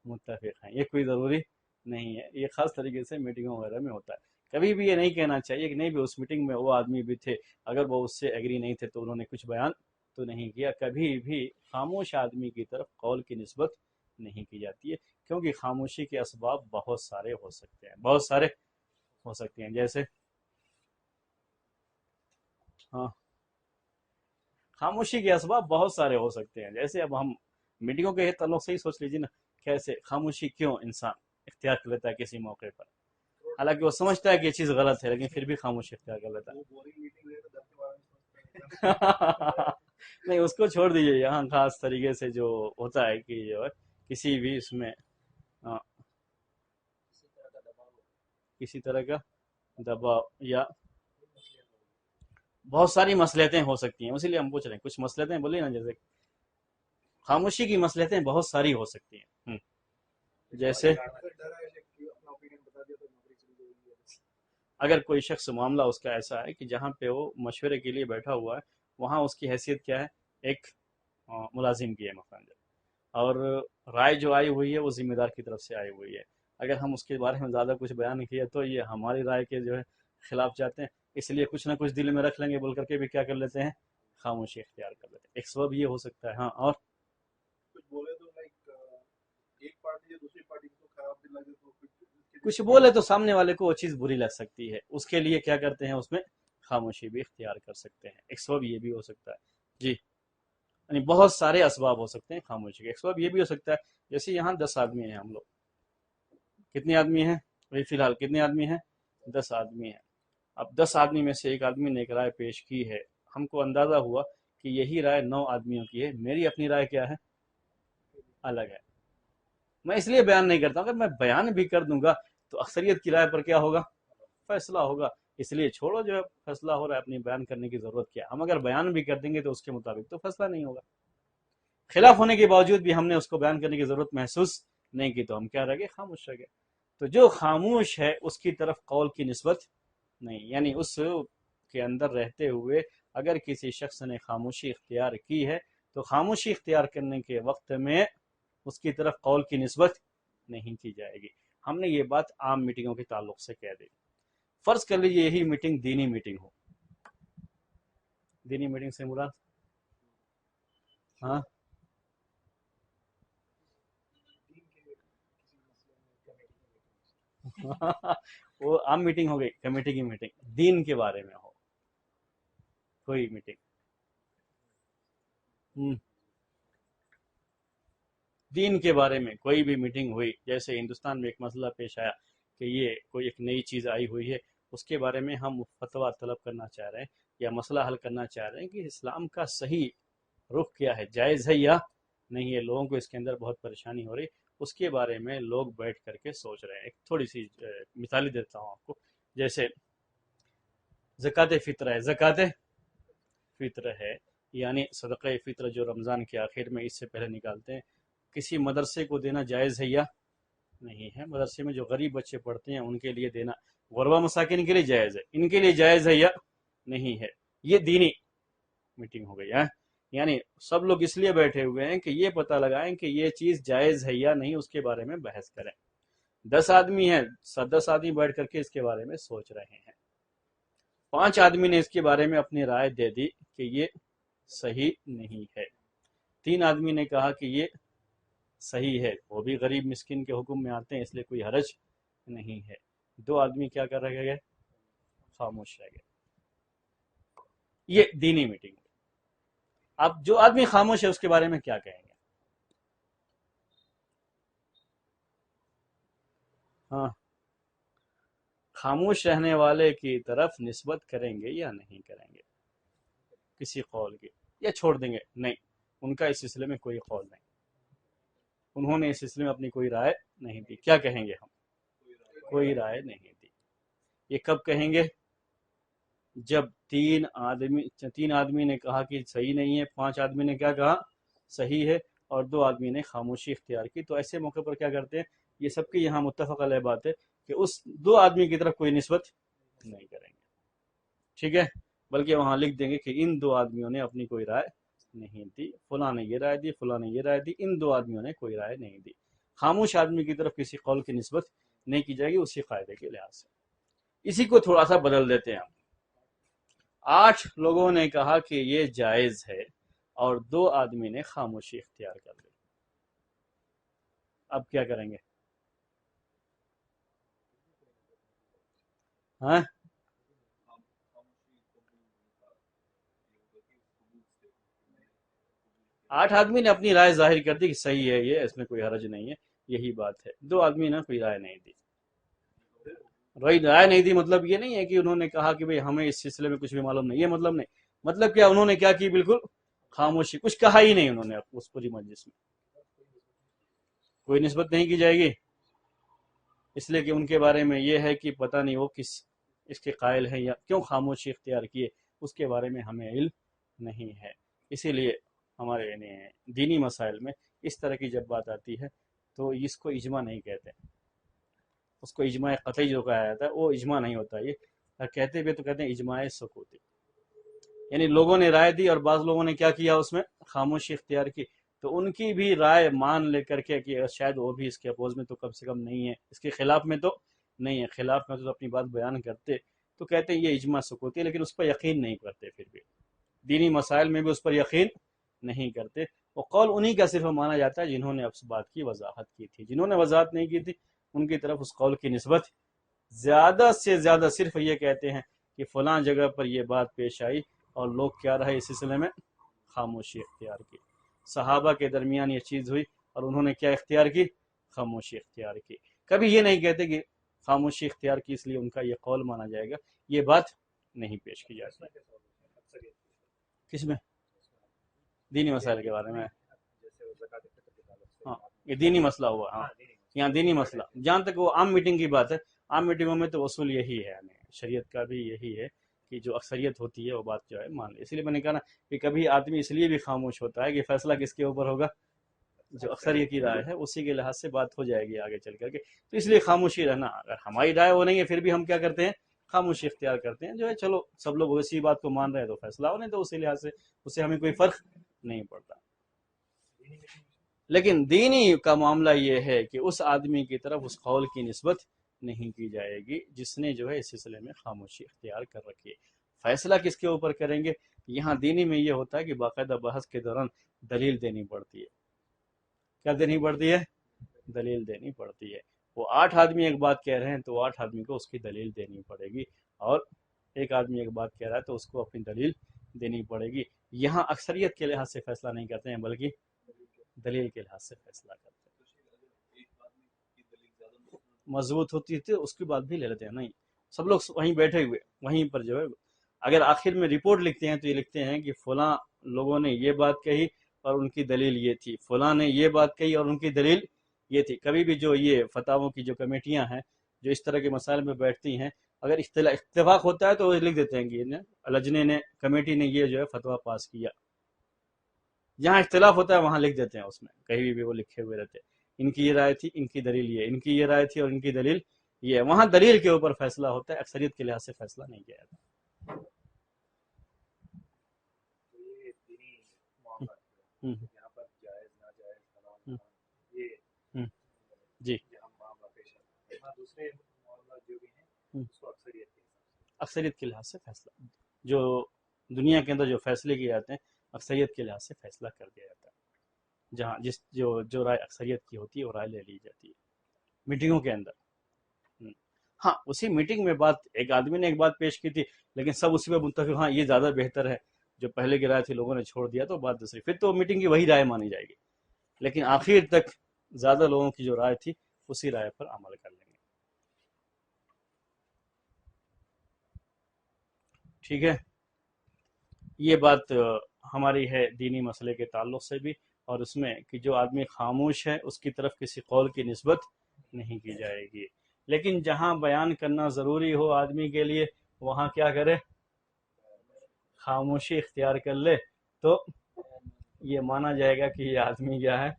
متفق ہیں. یہ کوئی ضروری نہیں ہے. یہ خاص طریقے سے میٹنگوں وغیرہ میں ہوتا ہے. کبھی بھی یہ نہیں کہنا چاہیے کہ نہیں بھی اس میٹنگ میں وہ آدمی بھی تھے، اگر وہ اس سے ایگری نہیں تھے تو انہوں نے کچھ بیان تو نہیں کیا. کبھی بھی خاموش آدمی کی طرف قول کی نسبت نہیں کی جاتی ہے، کیونکہ خاموشی کے اسباب بہت سارے ہو سکتے ہیں، بہت سارے ہو سکتے ہیں. جیسے ہاں، خاموشی کے اسباب بہت سارے ہو سکتے ہیں. جیسے اب ہم میٹنگوں کے تعلق سے ہی سوچ لیجیے نا، کیسے خاموشی کیوں انسان اختیار کر لیتا ہے کسی موقع پر، حالانکہ وہ سمجھتا ہے کہ یہ چیز غلط ہے لیکن پھر بھی خاموشی اختیار کر لیتا ہے. نہیں، اس کو چھوڑ دیجیے. یہاں خاص طریقے سے جو ہوتا ہے کہ جو ہے کسی بھی اس میں کسی طرح کا دباؤ یا بہت ساری مصلحتیں ہو سکتی ہیں. اسی لیے ہم پوچھ رہے ہیں کچھ مصلحتیں بولیے نا. جیسے خاموشی کی مصلحتیں بہت ساری ہو سکتی ہیں. جیسے اگر کوئی شخص معاملہ اس کا ایسا ہے کہ جہاں پہ وہ مشورے کے لیے بیٹھا ہوا ہے، وہاں اس کی حیثیت کیا ہے؟ ایک ملازم کی ہے مثلا، اور رائے جو آئی ہوئی ہے وہ ذمہ دار کی طرف سے آئی ہوئی ہے. اگر ہم اس کے بارے میں زیادہ کچھ بیان کیے تو یہ ہماری رائے کے جو ہے خلاف جاتے ہیں، اس لیے کچھ نہ کچھ دل میں رکھ لیں گے بول کر کے بھی کیا کر لیتے ہیں؟ خاموشی اختیار کر لیتے ہیں. ایک سبب یہ ہو سکتا ہے. ہاں، اور کچھ بولے تو سامنے والے کو وہ چیز بری لگ سکتی ہے، اس کے لیے کیا کرتے ہیں؟ اس میں خاموشی بھی اختیار کر سکتے ہیں. ایک سبب یہ بھی ہو سکتا ہے. جی، یعنی بہت سارے اسباب ہو سکتے ہیں خاموشی کے. ایک سبب یہ بھی ہو سکتا ہے، جیسے یہاں 10 آدمی ہیں ہم لوگ. کتنے آدمی ہیں ابھی فی الحال؟ کتنے آدمی ہیں؟ 10 آدمی ہیں. اب 10 آدمی میں سے ایک آدمی نے ایک رائے پیش کی ہے. ہم کو اندازہ ہوا کہ یہی رائے 9 آدمیوں کی ہے. میری اپنی رائے کیا ہے؟ الگ ہے. میں اس لیے بیان نہیں کرتا ہوں. اگر میں بیان بھی کر دوں گا تو اکثریت کی رائے پر کیا ہوگا؟ فیصلہ ہوگا. اس لیے چھوڑو، جو فیصلہ ہو رہا ہے اپنی بیان کرنے کی ضرورت کیا. ہم اگر بیان بھی کر دیں گے تو اس کے مطابق تو فیصلہ نہیں ہوگا. خلاف ہونے کے باوجود بھی ہم نے اس کو بیان کرنے کی ضرورت محسوس نہیں کی تو ہم کیا رہ گئے؟ خاموش رہ گئے. تو جو خاموش ہے اس کی طرف قول کی نسبت نہیں، یعنی اس کے اندر رہتے ہوئے اگر کسی شخص نے خاموشی اختیار کی ہے تو خاموشی اختیار کرنے کے وقت میں اس کی طرف قول کی نسبت نہیں کی جائے گی. ہم نے یہ بات عام میٹنگوں کے تعلق سے کہہ دی. فرض کر لیجیے یہی میٹنگ دینی میٹنگ ہو. دینی میٹنگ سے مراد ہاں وہ عام میٹنگ ہو گئی، کمیٹی کی میٹنگ. دین کے بارے میں ہو کوئی میٹنگ، دین کے بارے میں کوئی بھی میٹنگ ہوئی. جیسے ہندوستان میں ایک مسئلہ پیش آیا کہ یہ کوئی ایک نئی چیز آئی ہوئی ہے، اس کے بارے میں ہم فتویٰ طلب کرنا چاہ رہے ہیں یا مسئلہ حل کرنا چاہ رہے ہیں کہ اسلام کا صحیح رخ کیا ہے، جائز ہے یا نہیں ہے. لوگوں کو اس کے اندر بہت پریشانی ہو رہی، اس کے بارے میں لوگ بیٹھ کر کے سوچ رہے ہیں. ایک تھوڑی سی مثالی دیتا ہوں آپ کو. جیسے زکوٰۃ فطر ہے، زکوٰۃ فطر ہے. یعنی صدقہ فطر جو رمضان کے آخر میں عید سے پہلے نکالتے ہیں، کسی مدرسے کو دینا جائز ہے یا نہیں ہے؟ مدرسے میں جو غریب بچے پڑھتے ہیں ان کے لیے دینا، غربا مساکین کے لیے جائز ہے، ان کے لیے جائز ہے یا نہیں ہے؟ یہ دینی میٹنگ ہو گئی ہے، یعنی سب لوگ اس لیے بیٹھے ہوئے ہیں کہ یہ پتہ لگائیں کہ یہ چیز جائز ہے یا نہیں، اس کے بارے میں بحث کریں۔ 10 آدمی ہیں، 10 آدمی بیٹھ کر کے اس کے بارے میں سوچ رہے ہیں، 5 آدمی نے اس کے بارے میں اپنی رائے دے دی کہ یہ صحیح نہیں ہے، 3 آدمی نے کہا کہ یہ صحیح ہے، وہ بھی غریب مسکین کے حکم میں آتے ہیں اس لیے کوئی حرج نہیں ہے، 2 آدمی کیا کر رہے گئے؟ خاموش رہ گئے۔ یہ دینی میٹنگ ہے۔ اب جو آدمی خاموش ہے اس کے بارے میں کیا کہیں گے؟ ہاں، خاموش رہنے والے کی طرف نسبت کریں گے یا نہیں کریں گے کسی قول کی، یا چھوڑ دیں گے؟ نہیں، ان کا اس سلسلے میں کوئی قول نہیں، انہوں نے اس سلسلے میں اپنی کوئی رائے نہیں دی۔ کیا کہیں گے ہم؟ کوئی رائے نہیں دی۔ یہ کب کہیں گے؟ جب 3 آدمی نے کہا کہ صحیح نہیں ہے، 5 آدمی نے کیا کہا؟ صحیح ہے، اور 2 آدمی نے خاموشی اختیار کی، تو ایسے موقع پر کیا کرتے ہیں؟ یہ سب کی یہاں متفق علیہ بات ہے کہ اس 2 آدمی کی طرف کوئی نسبت نہیں کریں گے، ٹھیک ہے؟ بلکہ وہاں لکھ دیں گے کہ ان 2 آدمیوں نے اپنی کوئی رائے نہیں دی، فلاں نے یہ رائے دی، فلاں نے یہ رائے دی، ان 2 آدمیوں نے کوئی رائے نہیں دی۔ خاموش آدمی کی طرف کسی قول کی نسبت نہیں کی جائے گی اسی قاعدے کے لحاظ سے۔ اسی کو تھوڑا سا بدل دیتے ہیں ہم، 8 لوگوں نے کہا کہ یہ جائز ہے اور 2 آدمی نے خاموشی اختیار کر لی، اب کیا کریں گے؟ ہاں، 8 آدمی نے اپنی رائے ظاہر کر دی کہ صحیح ہے، یہ اس میں کوئی حرج نہیں ہے، یہی بات ہے، 2 آدمی نے کوئی رائے نہیں دی۔ رائے نہیں دی مطلب یہ نہیں ہے کہ انہوں نے کہا کہ بھئی ہمیں اس سلسلے میں کچھ بھی معلوم نہیں، یہ مطلب نہیں، مطلب کیا انہوں نے کیا کی؟ بالکل خاموشی، کچھ کہا ہی نہیں انہوں نے اس پوری مجلس میں، کوئی نسبت نہیں کی جائے گی، اس لیے کہ ان کے بارے میں یہ ہے کہ پتہ نہیں وہ کس اس کے قائل ہیں یا کیوں خاموشی اختیار کیے، اس کے بارے میں ہمیں علم نہیں ہے۔ اسی لیے ہمارے یعنی دینی مسائل میں اس طرح کی جب بات آتی ہے تو اس کو اجماع نہیں کہتے، اس کو اجماع قطعی جو کہا جاتا ہے وہ اجماع نہیں ہوتا، یہ کہتے بھی تو کہتے ہیں اجماع سکوتی، یعنی لوگوں نے رائے دی اور بعض لوگوں نے کیا کیا؟ اس میں خاموشی اختیار کی، تو ان کی بھی رائے مان لے کر کے کہ شاید وہ بھی اس کے اپوز میں تو کم سے کم نہیں ہے، اس کے خلاف میں تو نہیں ہے، خلاف میں تو اپنی بات بیان کرتے، تو کہتے ہیں یہ اجماع سکوتی ہے، لیکن اس پر یقین نہیں کرتے، پھر بھی دینی مسائل میں بھی اس پر یقین نہیں کرتے، وہ قول انہی کا صرف مانا جاتا ہے جنہوں نے اس بات کی وضاحت کی تھی، جنہوں نے وضاحت نہیں کی تھی ان کی طرف اس قول کی نسبت زیادہ سے زیادہ صرف یہ کہتے ہیں کہ فلاں جگہ پر یہ بات پیش آئی اور لوگ کیا رہے اس سلسلے میں؟ خاموشی اختیار کی، صحابہ کے درمیان یہ چیز ہوئی اور انہوں نے کیا اختیار کی؟ خاموشی اختیار کی، کبھی یہ نہیں کہتے کہ خاموشی اختیار کی اس لیے ان کا یہ قول مانا جائے گا، یہ بات نہیں پیش کی جاتی۔ کس میں؟ دینی مسائل کے بارے میں، ہاں یہ دینی مسئلہ ہوا، ہاں یہاں دینی مسئلہ، جہاں تک وہ عام میٹنگ کی بات ہے، عام میٹنگوں میں تو اصول یہی ہے، یعنی شریعت کا بھی یہی ہے کہ جو اکثریت ہوتی ہے وہ بات جو ہے مان لے، اس لیے میں نے کہا نا کہ کبھی آدمی اس لیے بھی خاموش ہوتا ہے کہ فیصلہ کس کے اوپر ہوگا؟ جو اکثریت کی رائے ہے اسی کے لحاظ سے بات ہو جائے گی آگے چل کر کے، تو اس لیے خاموشی رہنا، اگر ہماری رائے وہ نہیں ہے پھر بھی ہم کیا کرتے ہیں؟ خاموشی اختیار کرتے ہیں، جو ہے چلو سب لوگ اسی بات کو مان رہے ہیں تو فیصلہ ہونے تو اسی لحاظ سے اس سے ہمیں کوئی فرق نہیں پڑتا۔ لیکن دینی کا معاملہ یہ ہے کہ اس آدمی کی طرف اس قول کی نسبت نہیں کی جائے گی جس نے جو ہے اس سلسلے میں خاموشی اختیار کر رکھی ہے۔ فیصلہ کس کے اوپر کریں گے؟ یہاں دینی میں یہ ہوتا ہے کہ باقاعدہ بحث کے دوران دلیل دینی پڑتی ہے، کیا دینی پڑتی ہے؟ دلیل دینی پڑتی ہے، وہ 8 آدمی ایک بات کہہ رہے ہیں تو 8 آدمی کو اس کی دلیل دینی پڑے گی، اور ایک آدمی ایک بات کہہ رہا ہے تو اس کو اپنی دلیل دینی پڑے گی۔ یہاں اکثریت کے لحاظ سے فیصلہ نہیں کرتے ہیں بلکہ دلیل کے لحاظ سے فیصلہ کرتے ہیں، مضبوط ہوتی ہے اس کی بات بھی لے لیتے ہیں، نہیں سب لوگ وہیں بیٹھے ہوئے وہیں پر جو ہے، اگر آخر میں رپورٹ لکھتے ہیں تو یہ لکھتے ہیں کہ فلاں لوگوں نے یہ بات کہی اور ان کی دلیل یہ تھی، فلاں نے یہ بات کہی اور ان کی دلیل یہ تھی۔ کبھی بھی جو یہ فتاووں کی جو کمیٹیاں ہیں جو اس طرح کے مسائل میں بیٹھتی ہیں، اگر اتفاق ہوتا ہے تو وہ لکھ دیتے ہیں کہ لجنے نے، کمیٹی نے یہ جو ہے فتویٰ پاس کیا، جہاں اختلاف ہوتا ہے وہاں لکھ دیتے ہیں، اس میں کہیں بھی وہ لکھے ہوئے رہتے ہیں، ان کی یہ رائے تھی، ان کی دلیل یہ، ان کی یہ رائے تھی اور ان کی دلیل یہ ہے، وہاں دلیل کے اوپر فیصلہ ہوتا ہے، اکثریت کے لحاظ سے فیصلہ نہیں کیا جاتا۔ ہوں، ہوں، ہوں، جی، ہوں، اکثریت کے لحاظ سے فیصلہ، جو دنیا کے اندر جو فیصلے کیے جاتے ہیں اکثریت کے لحاظ سے فیصلہ کر دیا جاتا ہے، جہاں جو رائے اکثریت کی ہوتی ہے وہ رائے لے لی جاتی ہے میٹنگوں کے اندر۔ ہاں، اسی میٹنگ میں بات، ایک آدمی نے ایک بات پیش کی تھی لیکن سب اسی پہ متفق، ہاں یہ زیادہ بہتر ہے، جو پہلے کی رائے تھی لوگوں نے چھوڑ دیا تو بات دوسری، پھر تو میٹنگ کی وہی رائے مانی جائے گی، لیکن آخر تک زیادہ لوگوں کی جو رائے تھی اسی رائے پر عمل کر لیں گے۔ ٹھیک ہے، یہ بات ہماری ہے دینی مسئلے کے تعلق سے بھی، اور اس میں کہ جو آدمی خاموش ہے اس کی طرف کسی قول کی نسبت نہیں کی جائے گی، لیکن جہاں بیان کرنا ضروری ہو آدمی کے لیے وہاں کیا کرے، خاموشی اختیار کر لے، تو یہ مانا جائے گا کہ یہ آدمی کیا ہے،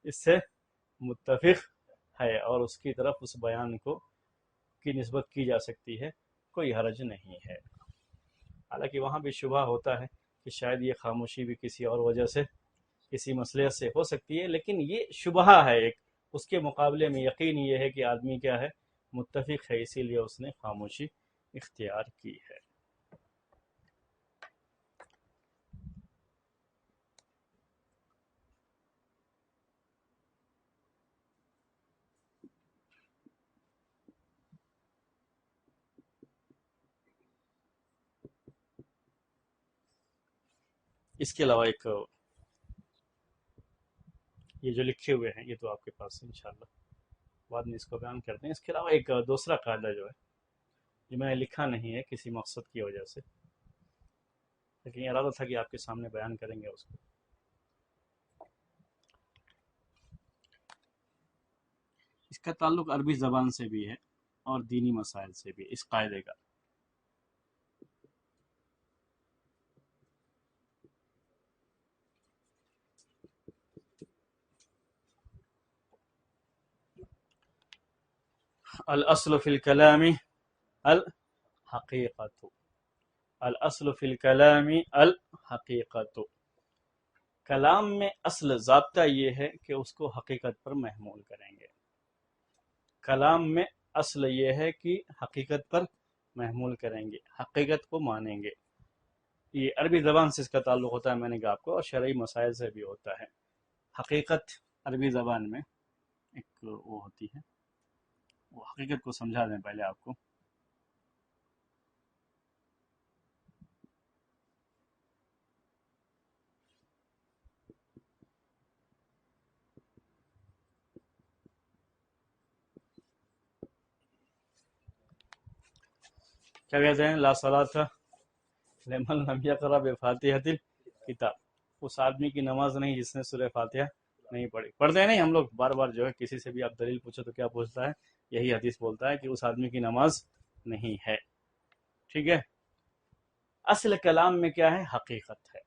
اس سے متفق ہے، اور اس کی طرف اس بیان کو کی نسبت کی جا سکتی ہے، کوئی حرج نہیں ہے۔ حالانکہ وہاں بھی شبہ ہوتا ہے کہ شاید یہ خاموشی بھی کسی اور وجہ سے، کسی مسئلے سے ہو سکتی ہے، لیکن یہ شبہ ہے ایک، اس کے مقابلے میں یقین یہ ہے کہ آدمی کیا ہے، متفق ہے، اسی لیے اس نے خاموشی اختیار کی ہے۔ اس کے علاوہ ایک، یہ جو لکھے ہوئے ہیں یہ تو آپ کے پاس ہے انشاءاللہ، بعد میں اس کو بیان کرتے ہیں۔ اس کے علاوہ ایک دوسرا قاعدہ جو ہے، جو میں نے لکھا نہیں ہے کسی مقصد کی وجہ سے، لیکن ارادہ تھا کہ آپ کے سامنے بیان کریں گے اس کو۔ اس کا تعلق عربی زبان سے بھی ہے اور دینی مسائل سے بھی، اس قاعدے کا۔ الاصل فی الکلام الحقیقت، الاصل فی الکلام الحقیقت، کلام میں اصل ضابطہ یہ ہے کہ اس کو حقیقت پر محمول کریں گے، کلام میں اصل یہ ہے کہ حقیقت پر محمول کریں گے، حقیقت کو مانیں گے۔ یہ عربی زبان سے اس کا تعلق ہوتا ہے، میں نے کہا آپ کو، اور شرعی مسائل سے بھی ہوتا ہے۔ حقیقت عربی زبان میں ایک وہ ہوتی ہے، وہ حقیقت کو سمجھا دیں پہلے آپ کو۔ کیا کہتے ہیں؟ لا صلاۃ لمن لم یقرأ بفاتحۃ الکتاب، اس آدمی کی نماز نہیں جس نے سورہ فاتحہ نہیں پڑھی۔ پڑھتے نہیں ہم لوگ بار بار، جو ہے کسی سے بھی آپ دلیل پوچھو تو کیا پوچھتا ہے، یہی حدیث بولتا ہے کہ اس آدمی کی نماز نہیں ہے۔ ٹھیک ہے، اصل کلام میں کیا ہے، حقیقت ہے،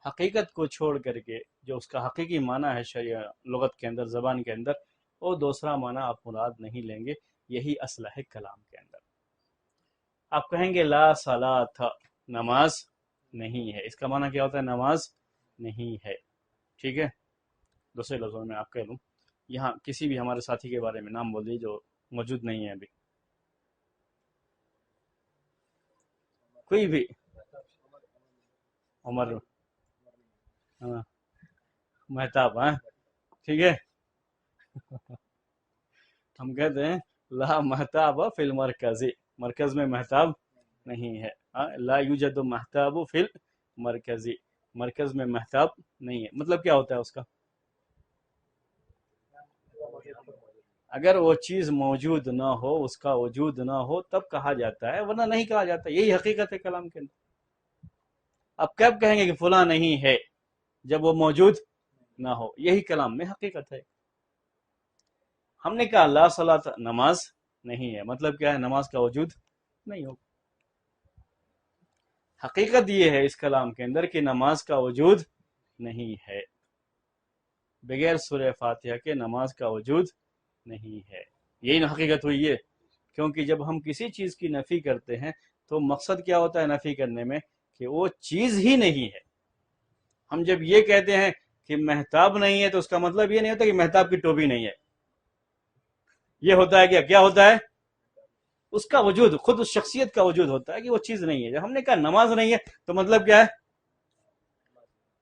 حقیقت کو چھوڑ کر کے جو اس کا حقیقی معنی ہے شریع لغت کے اندر، زبان کے اندر، وہ دوسرا معنی آپ مراد نہیں لیں گے، یہی اصل ہے کلام کے اندر۔ آپ کہیں گے لا صلاۃ، نماز نہیں ہے، اس کا معنی کیا ہوتا ہے، نماز نہیں ہے۔ ٹھیک ہے، دوسرے لفظوں میں آپ کہہ لوں، یہاں کسی بھی ہمارے ساتھی کے بارے میں نام بول دیجیے جو موجود نہیں ہے ابھی، کوئی بھی، عمر، ہاں، مہتاب، ہاں، ٹھیک ہے، ہم کہتے ہیں لا مہتاب فی المرکز، مرکز میں مہتاب نہیں ہے، لا یوجد مہتاب فی المرکز، مرکز میں مہتاب نہیں ہے۔ مطلب کیا ہوتا ہے اس کا، اگر وہ چیز موجود نہ ہو، اس کا وجود نہ ہو تب کہا جاتا ہے، ورنہ نہیں کہا جاتا، یہی حقیقت ہے کلام کے اندر۔ اب کب کہیں گے کہ فلاں نہیں ہے، جب وہ موجود نہ ہو، یہی کلام میں حقیقت ہے۔ ہم نے کہا لا صلاۃ، نماز نہیں ہے، مطلب کیا ہے، نماز کا وجود نہیں ہو۔ حقیقت یہ ہے اس کلام کے اندر کہ نماز کا وجود نہیں ہے، بغیر سورہ فاتحہ کے نماز کا وجود نہیں ہے، یہی حقیقت ہوئی ہے۔ کیونکہ جب ہم کسی چیز کی نفی کرتے ہیں تو مقصد کیا ہوتا ہے نفی کرنے میں، کہ وہ چیز ہی نہیں ہے۔ ہم جب یہ کہتے ہیں کہ مہتاب نہیں ہے تو اس کا مطلب یہ نہیں ہوتا کہ مہتاب کی ٹوپی نہیں ہے، یہ ہوتا ہے کیا ہوتا ہے، اس کا وجود، خود اس شخصیت کا وجود ہوتا ہے کہ وہ چیز نہیں ہے۔ جب ہم نے کہا نماز نہیں ہے تو مطلب کیا ہے،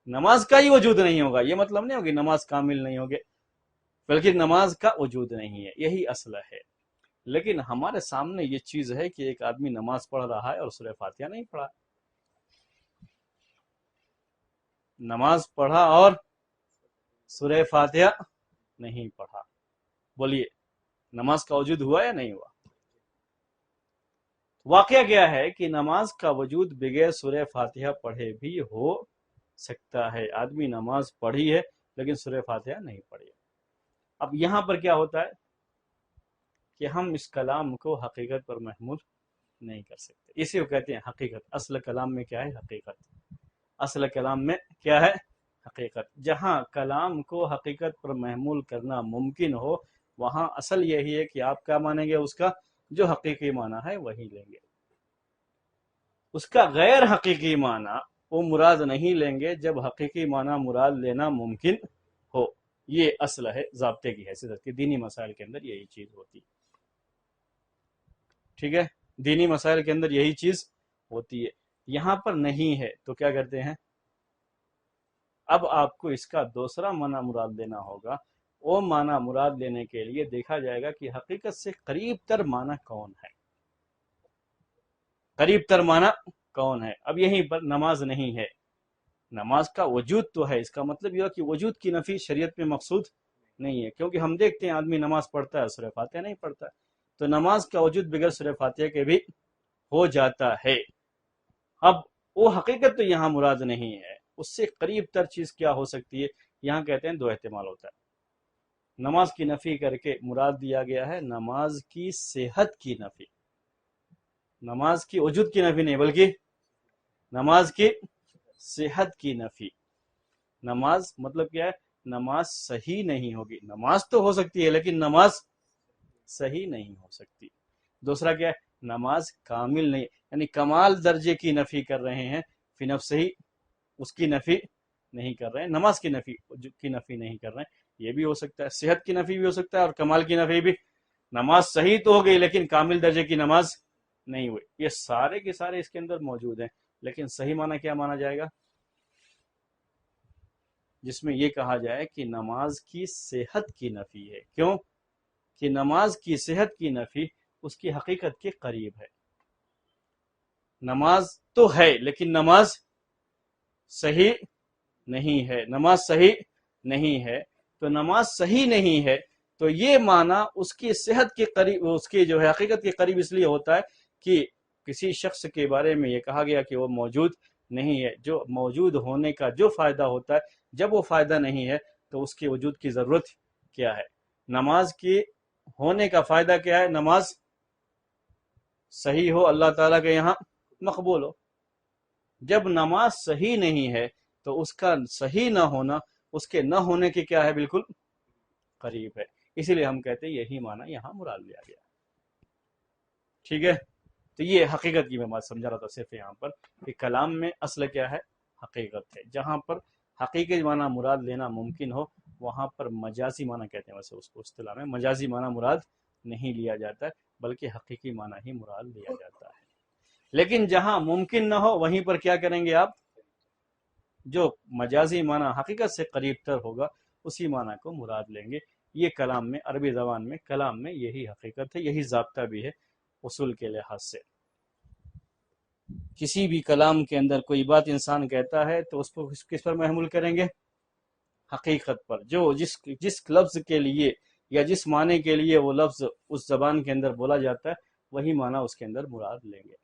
نماز کا ہی وجود نہیں ہوگا، یہ مطلب نہیں ہوگی نماز کامل نہیں ہوگی، بلکہ نماز کا وجود نہیں ہے، یہی اصل ہے۔ لیکن ہمارے سامنے یہ چیز ہے کہ ایک آدمی نماز پڑھ رہا ہے اور سورہ فاتحہ نہیں پڑھا، نماز پڑھا اور سورہ فاتحہ نہیں پڑھا، بولیے نماز کا وجود ہوا یا نہیں ہوا؟ واقعہ کیا ہے کہ نماز کا وجود بغیر سورہ فاتحہ پڑھے بھی ہو سکتا ہے۔ آدمی نماز پڑھی ہے لیکن سورہ فاتحہ نہیں پڑھی۔ اب یہاں پر کیا ہوتا ہے کہ ہم اس کلام کو حقیقت پر محمول نہیں کر سکتے، اسی کو کہتے ہیں حقیقت۔ اصل کلام میں کیا ہے، حقیقت۔ اصل کلام میں کیا ہے، حقیقت۔ جہاں کلام کو حقیقت پر محمول کرنا ممکن ہو وہاں اصل یہی ہے کہ آپ کیا مانیں گے، اس کا جو حقیقی معنی ہے وہی لیں گے، اس کا غیر حقیقی معنی وہ مراد نہیں لیں گے جب حقیقی معنی مراد لینا ممکن ہو۔ یہ اصل ہے ضابطے کی حیثیت کی، دینی مسائل کے اندر یہی چیز ہوتی، ٹھیک ہے، دینی مسائل کے اندر یہی چیز ہوتی ہے۔ یہاں پر نہیں ہے تو کیا کرتے ہیں، اب آپ کو اس کا دوسرا معنی مراد لینا ہوگا۔ وہ معنی مراد لینے کے لیے دیکھا جائے گا کہ حقیقت سے قریب تر معنی کون ہے، قریب تر معنی کون ہے۔ اب یہیں پر نماز نہیں ہے، نماز کا وجود تو ہے، اس کا مطلب یہ ہے کہ وجود کی نفی شریعت میں مقصود نہیں ہے، کیونکہ ہم دیکھتے ہیں آدمی نماز پڑھتا ہے سورہ فاتحہ نہیں پڑھتا ہے، تو نماز کا وجود بغیر سورہ فاتحہ کے بھی ہو جاتا ہے۔ اب وہ حقیقت تو یہاں مراد نہیں ہے، اس سے قریب تر چیز کیا ہو سکتی ہے، یہاں کہتے ہیں دو احتمال ہوتا ہے۔ نماز کی نفی کر کے مراد دیا گیا ہے نماز کی صحت کی نفی، نماز کی وجود کی نفی نہیں بلکہ نماز کی صحت کی نفی۔ نماز مطلب کیا ہے، نماز صحیح نہیں ہوگی، نماز تو ہو سکتی ہے لیکن نماز صحیح نہیں ہو سکتی۔ دوسرا کیا ہے، نماز کامل نہیں، یعنی کمال درجے کی نفی کر رہے ہیں، فی نفسہ ہی اس کی نفی نہیں کر رہے ہیں، نماز کی نفی نہیں کر رہے ہیں، یہ بھی ہو سکتا ہے۔ صحت کی نفی بھی ہو سکتا ہے اور کمال کی نفی بھی، نماز صحیح تو ہو گئی لیکن کامل درجے کی نماز نہیں ہوئی۔ یہ سارے کے سارے اس کے اندر موجود ہیں، لیکن صحیح معنی کیا مانا جائے گا، جس میں یہ کہا جائے کہ نماز کی صحت کی نفی ہے۔ کیوں کہ نماز کی صحت کی نفی اس کی حقیقت کے قریب ہے۔ نماز تو ہے لیکن نماز صحیح نہیں ہے، نماز صحیح نہیں ہے، تو نماز صحیح نہیں ہے تو یہ معنی اس کی صحت کے قریب، اس کی جو ہے حقیقت کے قریب اس لیے ہوتا ہے کہ کسی شخص کے بارے میں یہ کہا گیا کہ وہ موجود نہیں ہے، جو موجود ہونے کا جو فائدہ ہوتا ہے جب وہ فائدہ نہیں ہے تو اس کے وجود کی ضرورت کیا ہے۔ نماز کی ہونے کا فائدہ کیا ہے، نماز صحیح ہو، اللہ تعالیٰ کے یہاں مقبول ہو۔ جب نماز صحیح نہیں ہے تو اس کا صحیح نہ ہونا اس کے نہ ہونے کے کیا ہے، بالکل قریب ہے، اسی لیے ہم کہتے ہیں یہی معنی یہاں مراد لیا گیا، ٹھیک ہے۔ تو یہ حقیقت کی میں بات سمجھا رہا تھا صرف یہاں پر کہ کلام میں اصل کیا ہے، حقیقت ہے۔ جہاں پر حقیقی معنی مراد لینا ممکن ہو وہاں پر مجازی معنی کہتے ہیں، ویسے اس کو اصطلاح میں مجازی معنی مراد نہیں لیا جاتا ہے بلکہ حقیقی معنی ہی مراد لیا جاتا ہے۔ لیکن جہاں ممکن نہ ہو وہیں پر کیا کریں گے آپ، جو مجازی معنی حقیقت سے قریب تر ہوگا اسی معنی کو مراد لیں گے۔ یہ کلام میں، عربی زبان میں کلام میں یہی حقیقت ہے، یہی ضابطہ بھی ہے اصول کے لحاظ سے۔ کسی بھی کلام کے اندر کوئی بات انسان کہتا ہے تو اس کو کس پر محمول کریں گے، حقیقت پر۔ جو جس لفظ کے لیے یا جس معنی کے لیے وہ لفظ اس زبان کے اندر بولا جاتا ہے وہی معنی اس کے اندر مراد لیں گے،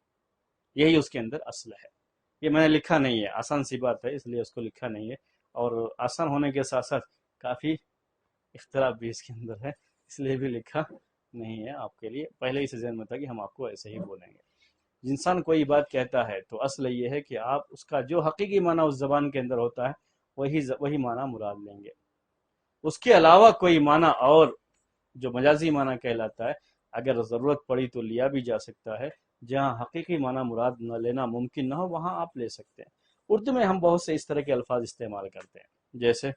یہی اس کے اندر اصل ہے۔ یہ میں نے لکھا نہیں ہے، آسان سی بات ہے اس لیے اس کو لکھا نہیں ہے، اور آسان ہونے کے ساتھ ساتھ کافی اختلاف بھی اس کے اندر ہے، اس لیے بھی لکھا نہیں ہے آپ کے لیے، پہلے ہی سے ذہن میں تھا کہ ہم آپ کو ایسے ہی بولیں گے۔ انسان کوئی بات کہتا ہے تو اصل یہ ہے کہ آپ اس کا جو حقیقی معنی اس زبان کے اندر ہوتا ہے وہی معنی مراد لیں گے. اس کے علاوہ کوئی معنی اور جو مجازی معنی کہلاتا ہے اگر ضرورت پڑی تو لیا بھی جا سکتا ہے. جہاں حقیقی معنی مراد نہ لینا ممکن نہ ہو وہاں آپ لے سکتے ہیں. اردو میں ہم بہت سے اس طرح کے الفاظ استعمال کرتے ہیں. جیسے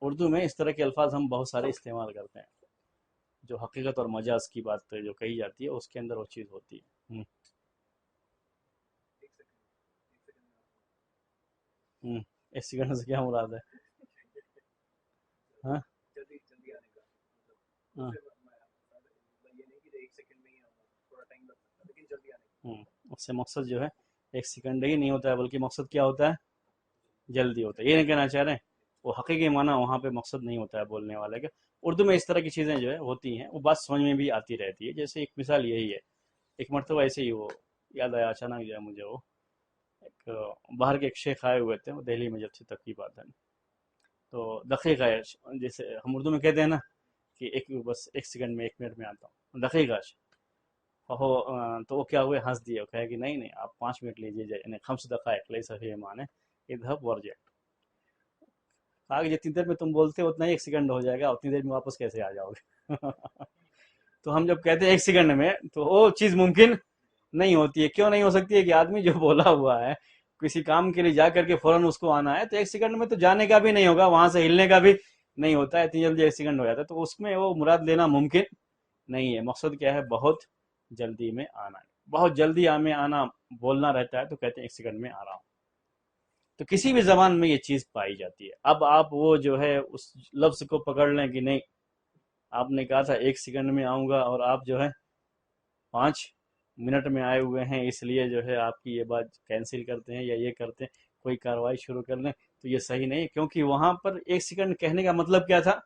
اردو میں اس طرح کے الفاظ ہم بہت سارے استعمال کرتے ہیں. جو حقیقت اور مجاز کی بات جو کہی جاتی ہے اس کے اندر وہ چیز ہوتی ہے. ایک سیکنڈ سے کیا مراد ہے؟ ہاں ہاں اس سے مقصد جو ہے ایک سیکنڈ ہی نہیں ہوتا ہے بلکہ مقصد کیا ہوتا ہے؟ جلدی ہوتا ہے. یہ نہیں کہنا چاہ رہے ہیں وہ حقیقی معنی وہاں پہ مقصد نہیں ہوتا ہے بولنے والے کا. اردو میں اس طرح کی چیزیں جو ہے ہوتی ہیں وہ بات سمجھ میں بھی آتی رہتی ہے. جیسے ایک مثال یہی ہے. ایک مرتبہ ایسے ہی وہ یاد آیا اچانک جو ہے مجھے وہ ایک باہر کے ایک شیخ آئے ہوئے تھے. وہ دہلی میں جب سے تک کی بات ہے. تو دقیقہ ہے جیسے ہم اردو میں کہتے ہیں نا کہ ایک بس ایک سیکنڈ میں ایک منٹ میں آتا ہوں. دقیقہ تو وہ کیا ہوئے ہنس دیے. وہ کہے کہ نہیں نہیں آپ 5 منٹ لیجیے یعنی 5 دقائق لے سکے مانے اذهب وارجع. کہا کہ جتنی دیر میں تم بولتے ہو اتنا ہی ایک سیکنڈ ہو جائے گا. اتنی دیر میں واپس کیسے آ جاؤ گے؟ تو ہم جب کہتے ہیں ایک سیکنڈ میں تو وہ چیز ممکن نہیں ہوتی ہے. کیوں نہیں ہو سکتی ہے؟ کہ آدمی جو بولا ہوا ہے کسی کام کے لیے جا کر کے فوراً اس کو آنا ہے تو ایک سیکنڈ میں تو جانے کا بھی نہیں ہوگا وہاں سے ہلنے کا بھی نہیں ہوتا ہے. اتنی جلدی ایک سیکنڈ ہو جاتا ہے تو اس میں وہ مراد لینا ممکن نہیں ہے. مقصد کیا ہے؟ بہت جلدی میں آنا ہے. بہت جلدی میں آنا بولنا رہتا ہے تو کہتے ہیں ایک سیکنڈ میں آ رہا ہوں. تو کسی بھی زبان میں یہ چیز پائی جاتی ہے. اب آپ وہ جو ہے اس لفظ کو پکڑ لیں کہ نہیں آپ نے کہا تھا ایک سیکنڈ میں آؤں گا اور آپ جو ہے 5 منٹ میں آئے ہوئے ہیں اس لیے جو ہے آپ کی یہ بات کینسل کرتے ہیں یا یہ کرتے ہیں کوئی کارروائی شروع کر لیں تو یہ صحیح نہیں. کیونکہ وہاں پر ایک سیکنڈ کہنے کا مطلب کیا تھا؟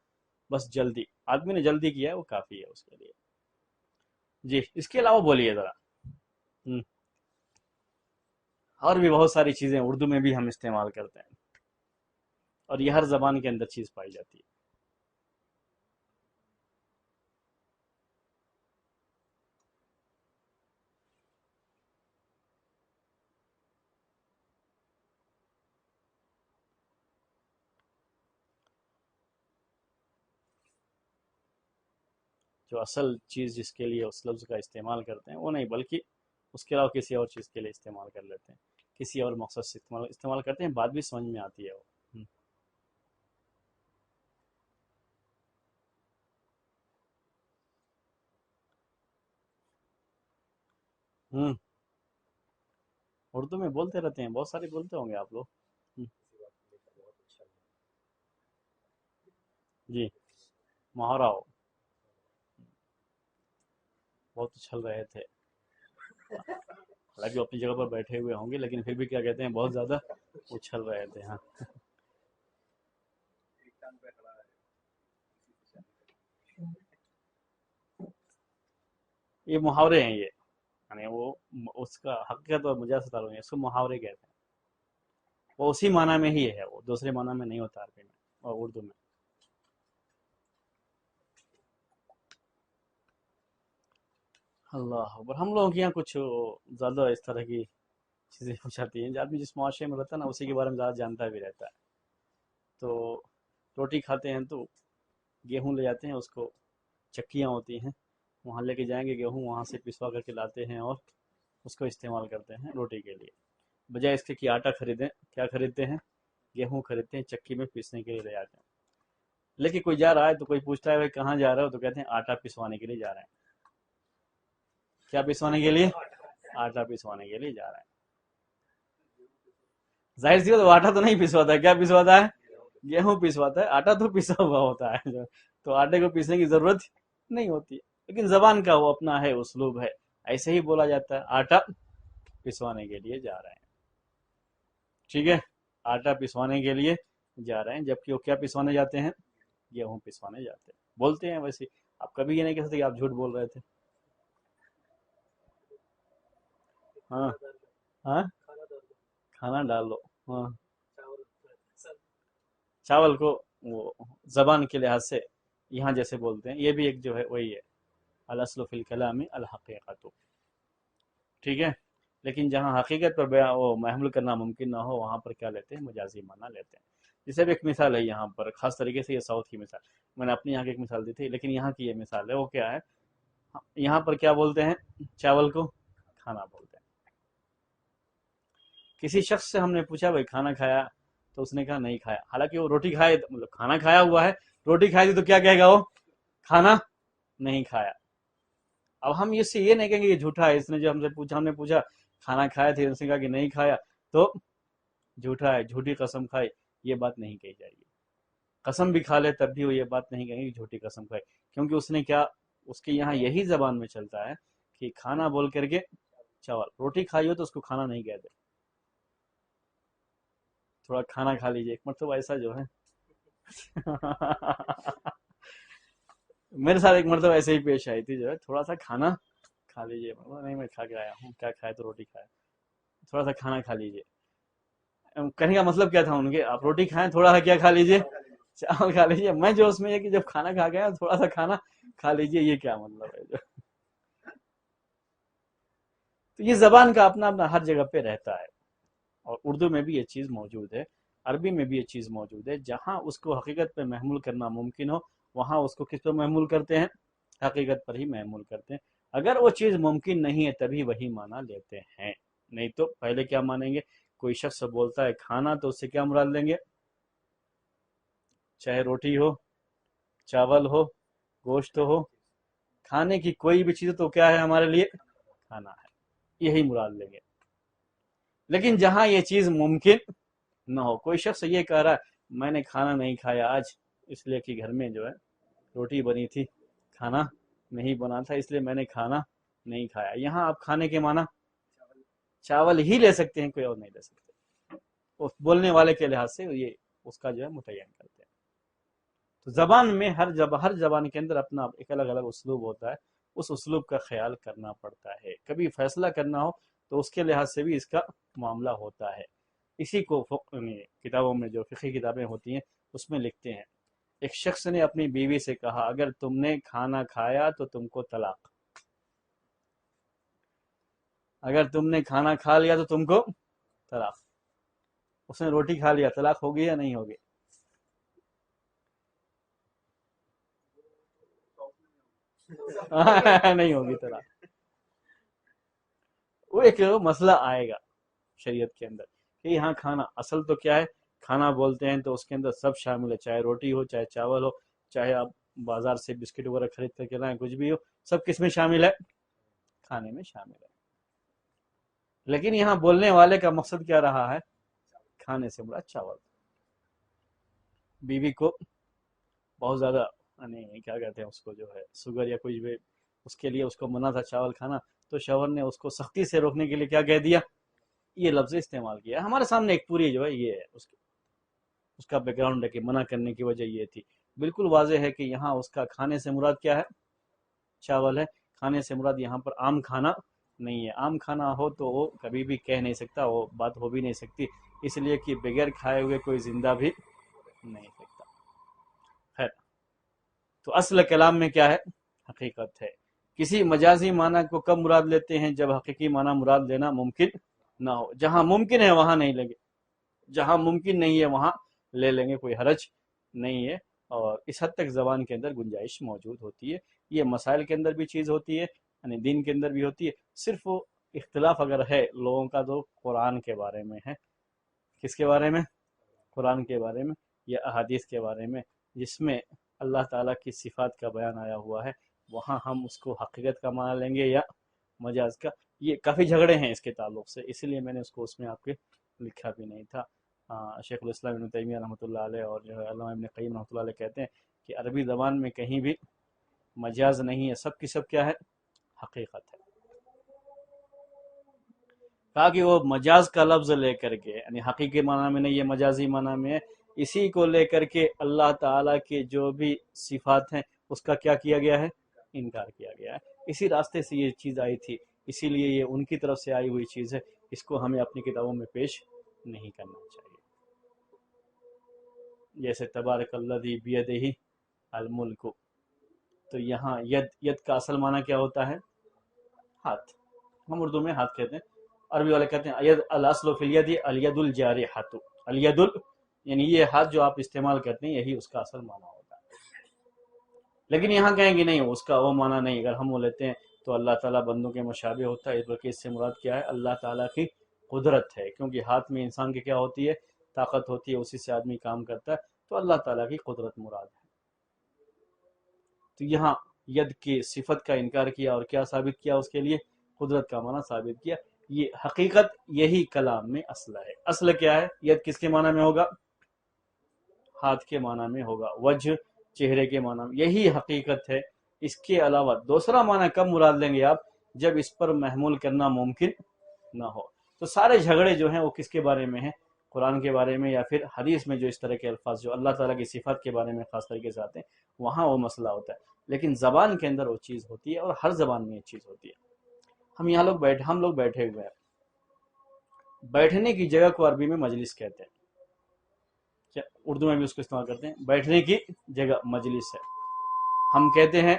بس جلدی. آدمی نے جلدی کیا ہے وہ کافی ہے اس کے لیے. جی اس کے علاوہ بولیے ذرا. اور بھی بہت ساری چیزیں اردو میں بھی ہم استعمال کرتے ہیں اور یہ ہر زبان کے اندر چیز پائی جاتی ہے. جو اصل چیز جس کے لیے اس لفظ کا استعمال کرتے ہیں وہ نہیں بلکہ اس کے علاوہ کسی اور چیز کے لیے استعمال کر لیتے ہیں. کسی اور مقصد سے استعمال کرتے ہیں. بات بھی سمجھ میں آتی ہے وہ. ہوں اردو میں بولتے رہتے ہیں. بہت سارے بولتے ہوں گے آپ لوگ. ہوں، جی محاورہ ہو بہت اچھل رہے تھے. حالانکہ وہ اپنی جگہ پر بیٹھے ہوئے ہوں گے لیکن پھر بھی کیا کہتے ہیں بہت زیادہ اچھل رہے تھے. ہاں یہ محاورے ہیں یہ یعنی وہ اس کا حقیقت اور مجاز سے تعلق نہیں ہے. اس کو محاورے کہتے ہیں. وہ اسی معنی میں ہی ہے. وہ دوسرے معنی میں نہیں ہوتا عربی میں اور اردو میں. اللہ اکبر. ہم لوگوں کے یہاں کچھ زیادہ اس طرح کی چیزیں ہو جاتی ہیں. آدمی جس معاشرے میں رہتا ہے نا اسی کے بارے میں زیادہ جانتا بھی رہتا ہے. تو روٹی کھاتے ہیں تو گیہوں لے جاتے ہیں. اس کو چکیاں ہوتی ہیں وہاں لے کے جائیں گے گیہوں وہاں سے پسوا کر کے لاتے ہیں اور اس کو استعمال کرتے ہیں روٹی کے لیے. بجائے اس کے کہ آٹا خریدیں کیا خریدتے ہیں؟ گیہوں خریدتے ہیں چکی میں پیسنے کے لیے لے جاتے ہیں. لیکن کوئی جا رہا ہے تو کوئی پوچھتا ہے بھائی کہاں جا رہا ہو تو کہتے ہیں آٹا پسوانے کے لیے جا رہے ہیں. کیا پسوانے کے لیے؟ آٹا پسوانے کے لیے جا رہے ہیں. ظاہر سی بات آٹا تو نہیں پسواتا ہے. کیا پسواتا ہے؟ گیہوں پسواتا ہے. آٹا تو پسا ہوا ہوتا ہے تو آٹے کو پیسنے کی ضرورت نہیں ہوتی. لیکن زبان کا وہ اپنا ہے اسلوب ہے. ایسے ہی بولا جاتا ہے آٹا پسوانے کے لیے جا رہے ہیں. ٹھیک ہے آٹا پسوانے کے لیے جا رہے ہیں جبکہ وہ کیا پسوانے جاتے ہیں؟ گیہوں پسوانے جاتے ہیں. بولتے ہیں ویسے. آپ کبھی یہ نہیں کہہ سکتے کہ آپ جھوٹ بول رہے تھے. ہاں ہاں کھانا ڈال دو. ہاں چاول کو وہ زبان کے لحاظ سے یہاں جیسے بولتے ہیں یہ بھی ایک جو ہے وہی ہے. الاصل فی الکلام الحقیقت، ٹھیک ہے. لیکن جہاں حقیقت پر بیان وہ محمول کرنا ممکن نہ ہو وہاں پر کیا لیتے ہیں؟ مجازی معنی لیتے ہیں. جیسے بھی ایک مثال ہے یہاں پر خاص طریقے سے، یہ ساؤتھ کی مثال میں نے اپنے یہاں کی ایک مثال دی تھی، لیکن یہاں کی یہ مثال ہے. وہ کیا ہے؟ یہاں پر کیا بولتے ہیں؟ چاول کو کھانا بولتے ہیں. کسی شخص سے ہم نے پوچھا بھائی کھانا کھایا؟ تو اس نے کہا نہیں کھایا، حالانکہ وہ روٹی کھائے، مطلب کھانا کھایا ہوا ہے، روٹی کھائی تھی، تو کیا کہے گا وہ؟ کھانا نہیں کھایا. اب ہم اس سے یہ نہیں کہیں گے یہ جھوٹا ہے، اس نے جو ہم نے پوچھا کھانا کھایا تھے، اس نے کہا کہ نہیں کھایا تو جھوٹا ہے، جھوٹی قسم کھائی، یہ بات نہیں کہی جائے گی. قسم بھی کھا لے تب بھی وہ یہ بات نہیں کہیں گے کہ جھوٹی قسم کھائی، کیونکہ اس نے کیا، اس کے یہاں یہی زبان میں چلتا ہے کہ کھانا بول کر کے چاول، روٹی کھائی ہو تو اس کو کھانا نہیں کہتے. تھوڑا کھانا کھا لیجئے، ایک مرتبہ ایسا جو ہے میرے ساتھ ایک مرتبہ ایسے ہی پیش آئی تھی، جو ہے تھوڑا سا کھانا کھا لیجئے. نہیں میں کھا کے آیا ہوں. کیا کھایا؟ تو روٹی کھایا. تھوڑا سا کھانا کھا لیجئے. کہنے کا مطلب کیا تھا ان کے؟ آپ روٹی کھائیں، تھوڑا سا کیا کھا لیجئے؟ چاول کھا لیجئے. میں جو اس میں یہ کہ جب کھانا کھا گیا تھوڑا سا کھانا کھا لیجئے، یہ کیا مطلب ہے؟ جو تو یہ زبان کا اپنا اپنا ہر جگہ پہ رہتا ہے. اور اردو میں بھی یہ چیز موجود ہے، عربی میں بھی یہ چیز موجود ہے. جہاں اس کو حقیقت پہ محمول کرنا ممکن ہو وہاں اس کو کس پہ محمول کرتے ہیں؟ حقیقت پر ہی محمول کرتے ہیں. اگر وہ چیز ممکن نہیں ہے تبھی وہی معنی لیتے ہیں، نہیں تو پہلے کیا مانیں گے؟ کوئی شخص بولتا ہے کھانا تو اس سے کیا مراد لیں گے؟ چاہے روٹی ہو، چاول ہو، گوشت ہو، کھانے کی کوئی بھی چیز تو کیا ہے ہمارے لیے؟ کھانا ہے، یہی مراد لیں گے. لیکن جہاں یہ چیز ممکن نہ ہو، کوئی شخص یہ کہہ رہا ہے میں نے کھانا نہیں کھایا آج اس لیے کہ گھر میں جو ہے روٹی بنی تھی، کھانا نہیں بنا تھا، اس لیے میں نے کھانا نہیں کھایا. یہاں آپ کھانے کے معنی چاول ہی لے سکتے ہیں، کوئی اور نہیں لے سکتے. اس بولنے والے کے لحاظ سے یہ اس کا جو ہے متعین کرتے ہیں. تو زبان میں ہر زبان کے اندر اپنا ایک الگ الگ اسلوب ہوتا ہے، اس اسلوب کا خیال کرنا پڑتا ہے. کبھی فیصلہ کرنا ہو تو اس کے لحاظ سے بھی اس کا معاملہ ہوتا ہے. اسی کو کتابوں میں جو فقہی کتابیں ہوتی ہیں اس میں لکھتے ہیں، ایک شخص نے اپنی بیوی سے کہا اگر تم نے کھانا کھایا تو تم کو طلاق، اگر تم نے کھانا کھا لیا تو تم کو طلاق. اس نے روٹی کھا لیا، طلاق ہوگی یا نہیں ہوگی؟ نہیں ہوگی طلاق. وہ ایک مسئلہ آئے گا شریعت کے اندر کہ یہاں کھانا اصل تو کیا ہے؟ کھانا بولتے ہیں تو اس کے اندر سب شامل ہے، چاہے روٹی ہو، چاہے چاول ہو، چاہے آپ بازار سے بسکٹ وغیرہ خرید کر کے لائیں، کچھ بھی ہو، سب کس میں شامل ہے؟ کھانے میں شامل ہے. لیکن یہاں بولنے والے کا مقصد کیا رہا ہے؟ کھانے سے مراد چاول. بیوی کو بہت زیادہ یعنی کیا کہتے ہیں اس کو، جو ہے شوگر یا کچھ بھی، اس کے لیے اس کو منع تھا چاول کھانا، تو شوہر نے اس کو سختی سے روکنے کے لیے کیا کہہ دیا؟ یہ لفظ استعمال کیا. ہمارے سامنے ایک پوری جو ہے یہ ہے اس کا بیک گراؤنڈ ہے کہ منع کرنے کی وجہ یہ تھی. بالکل واضح ہے کہ یہاں اس کا کھانے سے مراد کیا ہے؟ چاول ہے. کھانے سے مراد یہاں پر عام کھانا نہیں ہے. عام کھانا ہو تو وہ کبھی بھی کہہ نہیں سکتا، وہ بات ہو بھی نہیں سکتی، اس لیے کہ بغیر کھائے ہوئے کوئی زندہ بھی نہیں سکتا. خیر، تو اصل کلام میں کیا ہے؟ حقیقت ہے. کسی مجازی معنی کو کب مراد لیتے ہیں؟ جب حقیقی معنی مراد لینا ممکن نہ ہو. جہاں ممکن ہے وہاں نہیں لیں گے، جہاں ممکن نہیں ہے وہاں لے لیں گے، کوئی حرج نہیں ہے. اور اس حد تک زبان کے اندر گنجائش موجود ہوتی ہے. یہ مسائل کے اندر بھی چیز ہوتی ہے، یعنی دین کے اندر بھی ہوتی ہے. صرف وہ اختلاف اگر ہے لوگوں کا تو قرآن کے بارے میں ہے. کس کے بارے میں؟ قرآن کے بارے میں یا احادیث کے بارے میں، جس میں اللہ تعالیٰ کی صفات کا بیان آیا ہوا ہے، وہاں ہم اس کو حقیقت کا معنی لیں گے یا مجاز کا. یہ کافی جھگڑے ہیں اس کے تعلق سے، اس لیے میں نے اس کو اس میں آپ کے لکھا بھی نہیں تھا. شیخ الاسلام ابن تیمیہ رحمۃ اللہ علیہ اور جو ہے علامہ ابن قیم رحمۃ اللہ علیہ کہتے ہیں کہ عربی زبان میں کہیں بھی مجاز نہیں ہے، سب کی سب کیا ہے؟ حقیقت ہے. کہا کہ وہ مجاز کا لفظ لے کر کے، یعنی حقیقی معنی میں نہیں، یہ مجازی معنی میں ہے، اسی کو لے کر کے اللہ تعالیٰ کے جو بھی صفات ہیں اس کا کیا کیا گیا ہے؟ انکار کیا گیا ہے. اسی راستے سے یہ چیز آئی تھی، اسی لیے یہ ان کی طرف سے آئی ہوئی چیز ہے. اس کو ہمیں اپنی کتابوں میں پیش نہیں کرنا چاہیے. جیسے تبارک الذی بیدہ الملک، تو یہاں ید کا اصل معنی کیا ہوتا ہے؟ ہاتھ. ہم اردو میں ہاتھ کہتے ہیں، عربی والے کہتے ہیں الاصل فی الید الید الجارحۃ. الید یعنی یہ ہاتھ جو آپ استعمال کرتے ہیں یہی اس کا اصل معنی ہوتا ہے. لیکن یہاں کہیں گے نہیں اس کا وہ معنی نہیں. اگر ہم وہ لیتے ہیں تو اللہ تعالیٰ بندوں کے مشابہ ہوتا ہے، بلکہ اس سے مراد کیا ہے؟ اللہ تعالیٰ کی قدرت ہے، کیونکہ ہاتھ میں انسان کی کیا ہوتی ہے؟ طاقت ہوتی ہے، اسی سے آدمی کام کرتا ہے. تو اللہ تعالیٰ کی قدرت مراد ہے. تو یہاں ید کی صفت کا انکار کیا اور کیا ثابت کیا؟ اس کے لیے قدرت کا معنی ثابت کیا. یہ حقیقت یہی کلام میں اصل ہے. اصل کیا ہے؟ ید کس کے معنی میں ہوگا؟ ہاتھ کے معنی میں ہوگا. وجہ چہرے کے معنی میں. یہی حقیقت ہے. اس کے علاوہ دوسرا معنی کب مراد لیں گے آپ؟ جب اس پر محمول کرنا ممکن نہ ہو. تو سارے جھگڑے جو ہیں وہ کس کے بارے میں ہیں؟ قرآن کے بارے میں یا پھر حدیث میں جو اس طرح کے الفاظ جو اللہ تعالیٰ کی صفات کے بارے میں خاص طریقے سے آتے ہیں وہاں وہ مسئلہ ہوتا ہے. لیکن زبان کے اندر وہ چیز ہوتی ہے اور ہر زبان میں یہ چیز ہوتی ہے. ہم لوگ بیٹھے ہوئے ہیں. بیٹھنے کی جگہ کو عربی میں مجلس کہتے ہیں. کیا اردو میں بھی اس کو استعمال کرتے ہیں؟ بیٹھنے کی جگہ مجلس ہے. ہم کہتے ہیں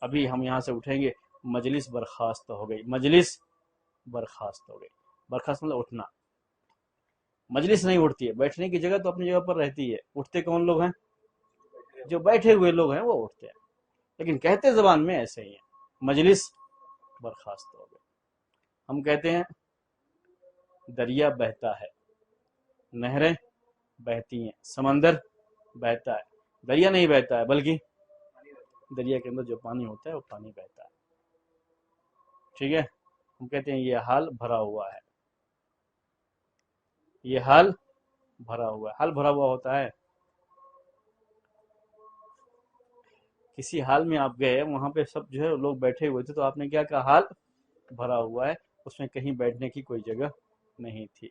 ابھی ہم یہاں سے اٹھیں گے، مجلس برخاست ہو گئی. مجلس برخاست ہو گئی. برخاست مطلب اٹھنا. مجلس نہیں اٹھتی ہے. بیٹھنے کی جگہ تو اپنی جگہ پر رہتی ہے. اٹھتے کون لوگ ہیں؟ جو بیٹھے ہوئے لوگ ہیں وہ اٹھتے ہیں. لیکن کہتے زبان میں ایسے ہی ہیں، مجلس برخاست ہو گئی. ہم کہتے ہیں دریا بہتا ہے، نہریں بہتی ہیں، سمندر بہتا ہے. دریا نہیں بہتا ہے بلکہ دریا کے اندر جو پانی ہوتا ہے وہ پانی بہتا ہے. ٹھیک ہے. ہم کہتے ہیں یہ حال بھرا ہوا ہے. یہ حال بھرا ہوا ہے. حال بھرا ہوا ہوتا ہے. کسی حال میں آپ گئے، وہاں پہ سب جو ہے لوگ بیٹھے ہوئے تھے، تو آپ نے کیا کہا؟ حال بھرا ہوا ہے. اس میں کہیں بیٹھنے کی کوئی جگہ نہیں تھی.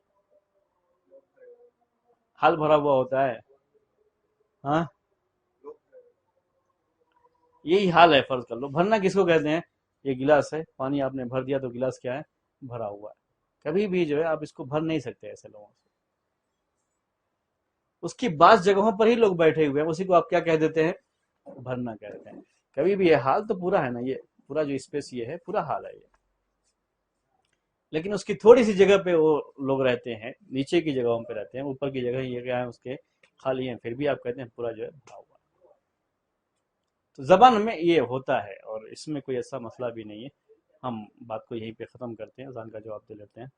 حال بھرا ہوا ہوتا ہے. ہاں یہی حال ہے. فرض کر لو. بھرنا کس کو کہتے ہیں؟ یہ گلاس ہے، پانی آپ نے بھر دیا تو گلاس کیا ہے؟ بھرا ہوا ہے. کبھی بھی جو ہے آپ اس کو بھر نہیں سکتے ایسے لوگوں سے. اس کی بعض جگہوں پر ہی لوگ بیٹھے ہوئے ہیں، اسی کو آپ کیا کہہ دیتے ہیں؟ بھرنا کہہ دیتے ہیں. کبھی بھی یہ حال تو پورا ہے نا، یہ پورا جو اسپیس یہ ہے پورا حال ہے یہ. لیکن اس کی تھوڑی سی جگہ پہ وہ لوگ رہتے ہیں، نیچے کی جگہوں پہ رہتے ہیں. اوپر کی جگہ یہ کیا ہے؟ اس کے خالی ہیں. پھر بھی آپ کہتے ہیں پورا جو ہے بھرا ہوا. تو زبان میں یہ ہوتا ہے اور اس میں کوئی ایسا مسئلہ بھی نہیں ہے. ہم بات کو یہیں پہ ختم کرتے ہیں، اذان کا جواب دے لیتے ہیں.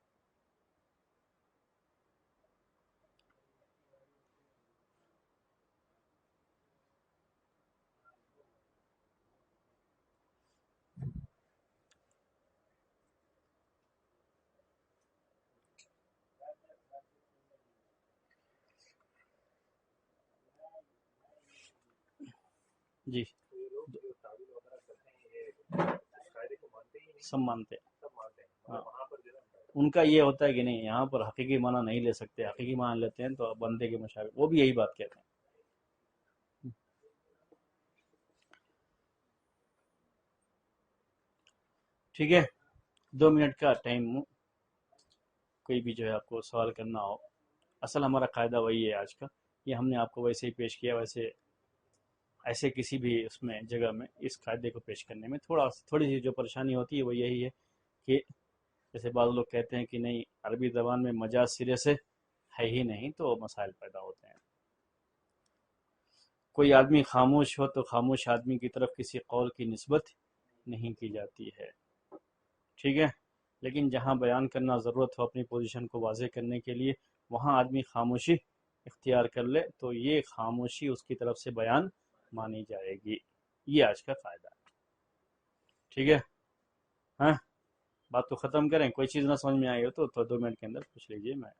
جی سب مانتے ہیں. ہاں ان کا یہ ہوتا ہے کہ نہیں یہاں پر حقیقی معنی نہیں لے سکتے. حقیقی معنی لیتے ہیں تو بندے کے مشابہ. وہ بھی یہی بات کہتے ہیں. ٹھیک ہے. 2 منٹ کا ٹائم. کوئی بھی جو ہے آپ کو سوال کرنا ہو. اصل ہمارا قاعدہ وہی ہے آج کا. یہ ہم نے آپ کو ویسے ہی پیش کیا. ویسے ایسے کسی بھی اس میں جگہ میں اس قاعدے کو پیش کرنے میں تھوڑی سی جو پریشانی ہوتی ہے وہ یہی ہے کہ جیسے بعض لوگ کہتے ہیں کہ نہیں عربی زبان میں مجاز سرے سے ہے ہی نہیں، تو مسائل پیدا ہوتے ہیں. کوئی آدمی خاموش ہو تو خاموش آدمی کی طرف کسی قول کی نسبت نہیں کی جاتی ہے. ٹھیک ہے. لیکن جہاں بیان کرنا ضرورت ہو اپنی پوزیشن کو واضح کرنے کے لیے، وہاں آدمی خاموشی اختیار کر لے تو یہ خاموشی اس کی طرف سے بیان مانی جائے گی. یہ آج کا فائدہ ہے. ٹھیک ہے. ہاں بات تو ختم کریں. کوئی چیز نہ سمجھ میں آئی ہو تو 2 منٹ کے اندر پوچھ لیجئے. میں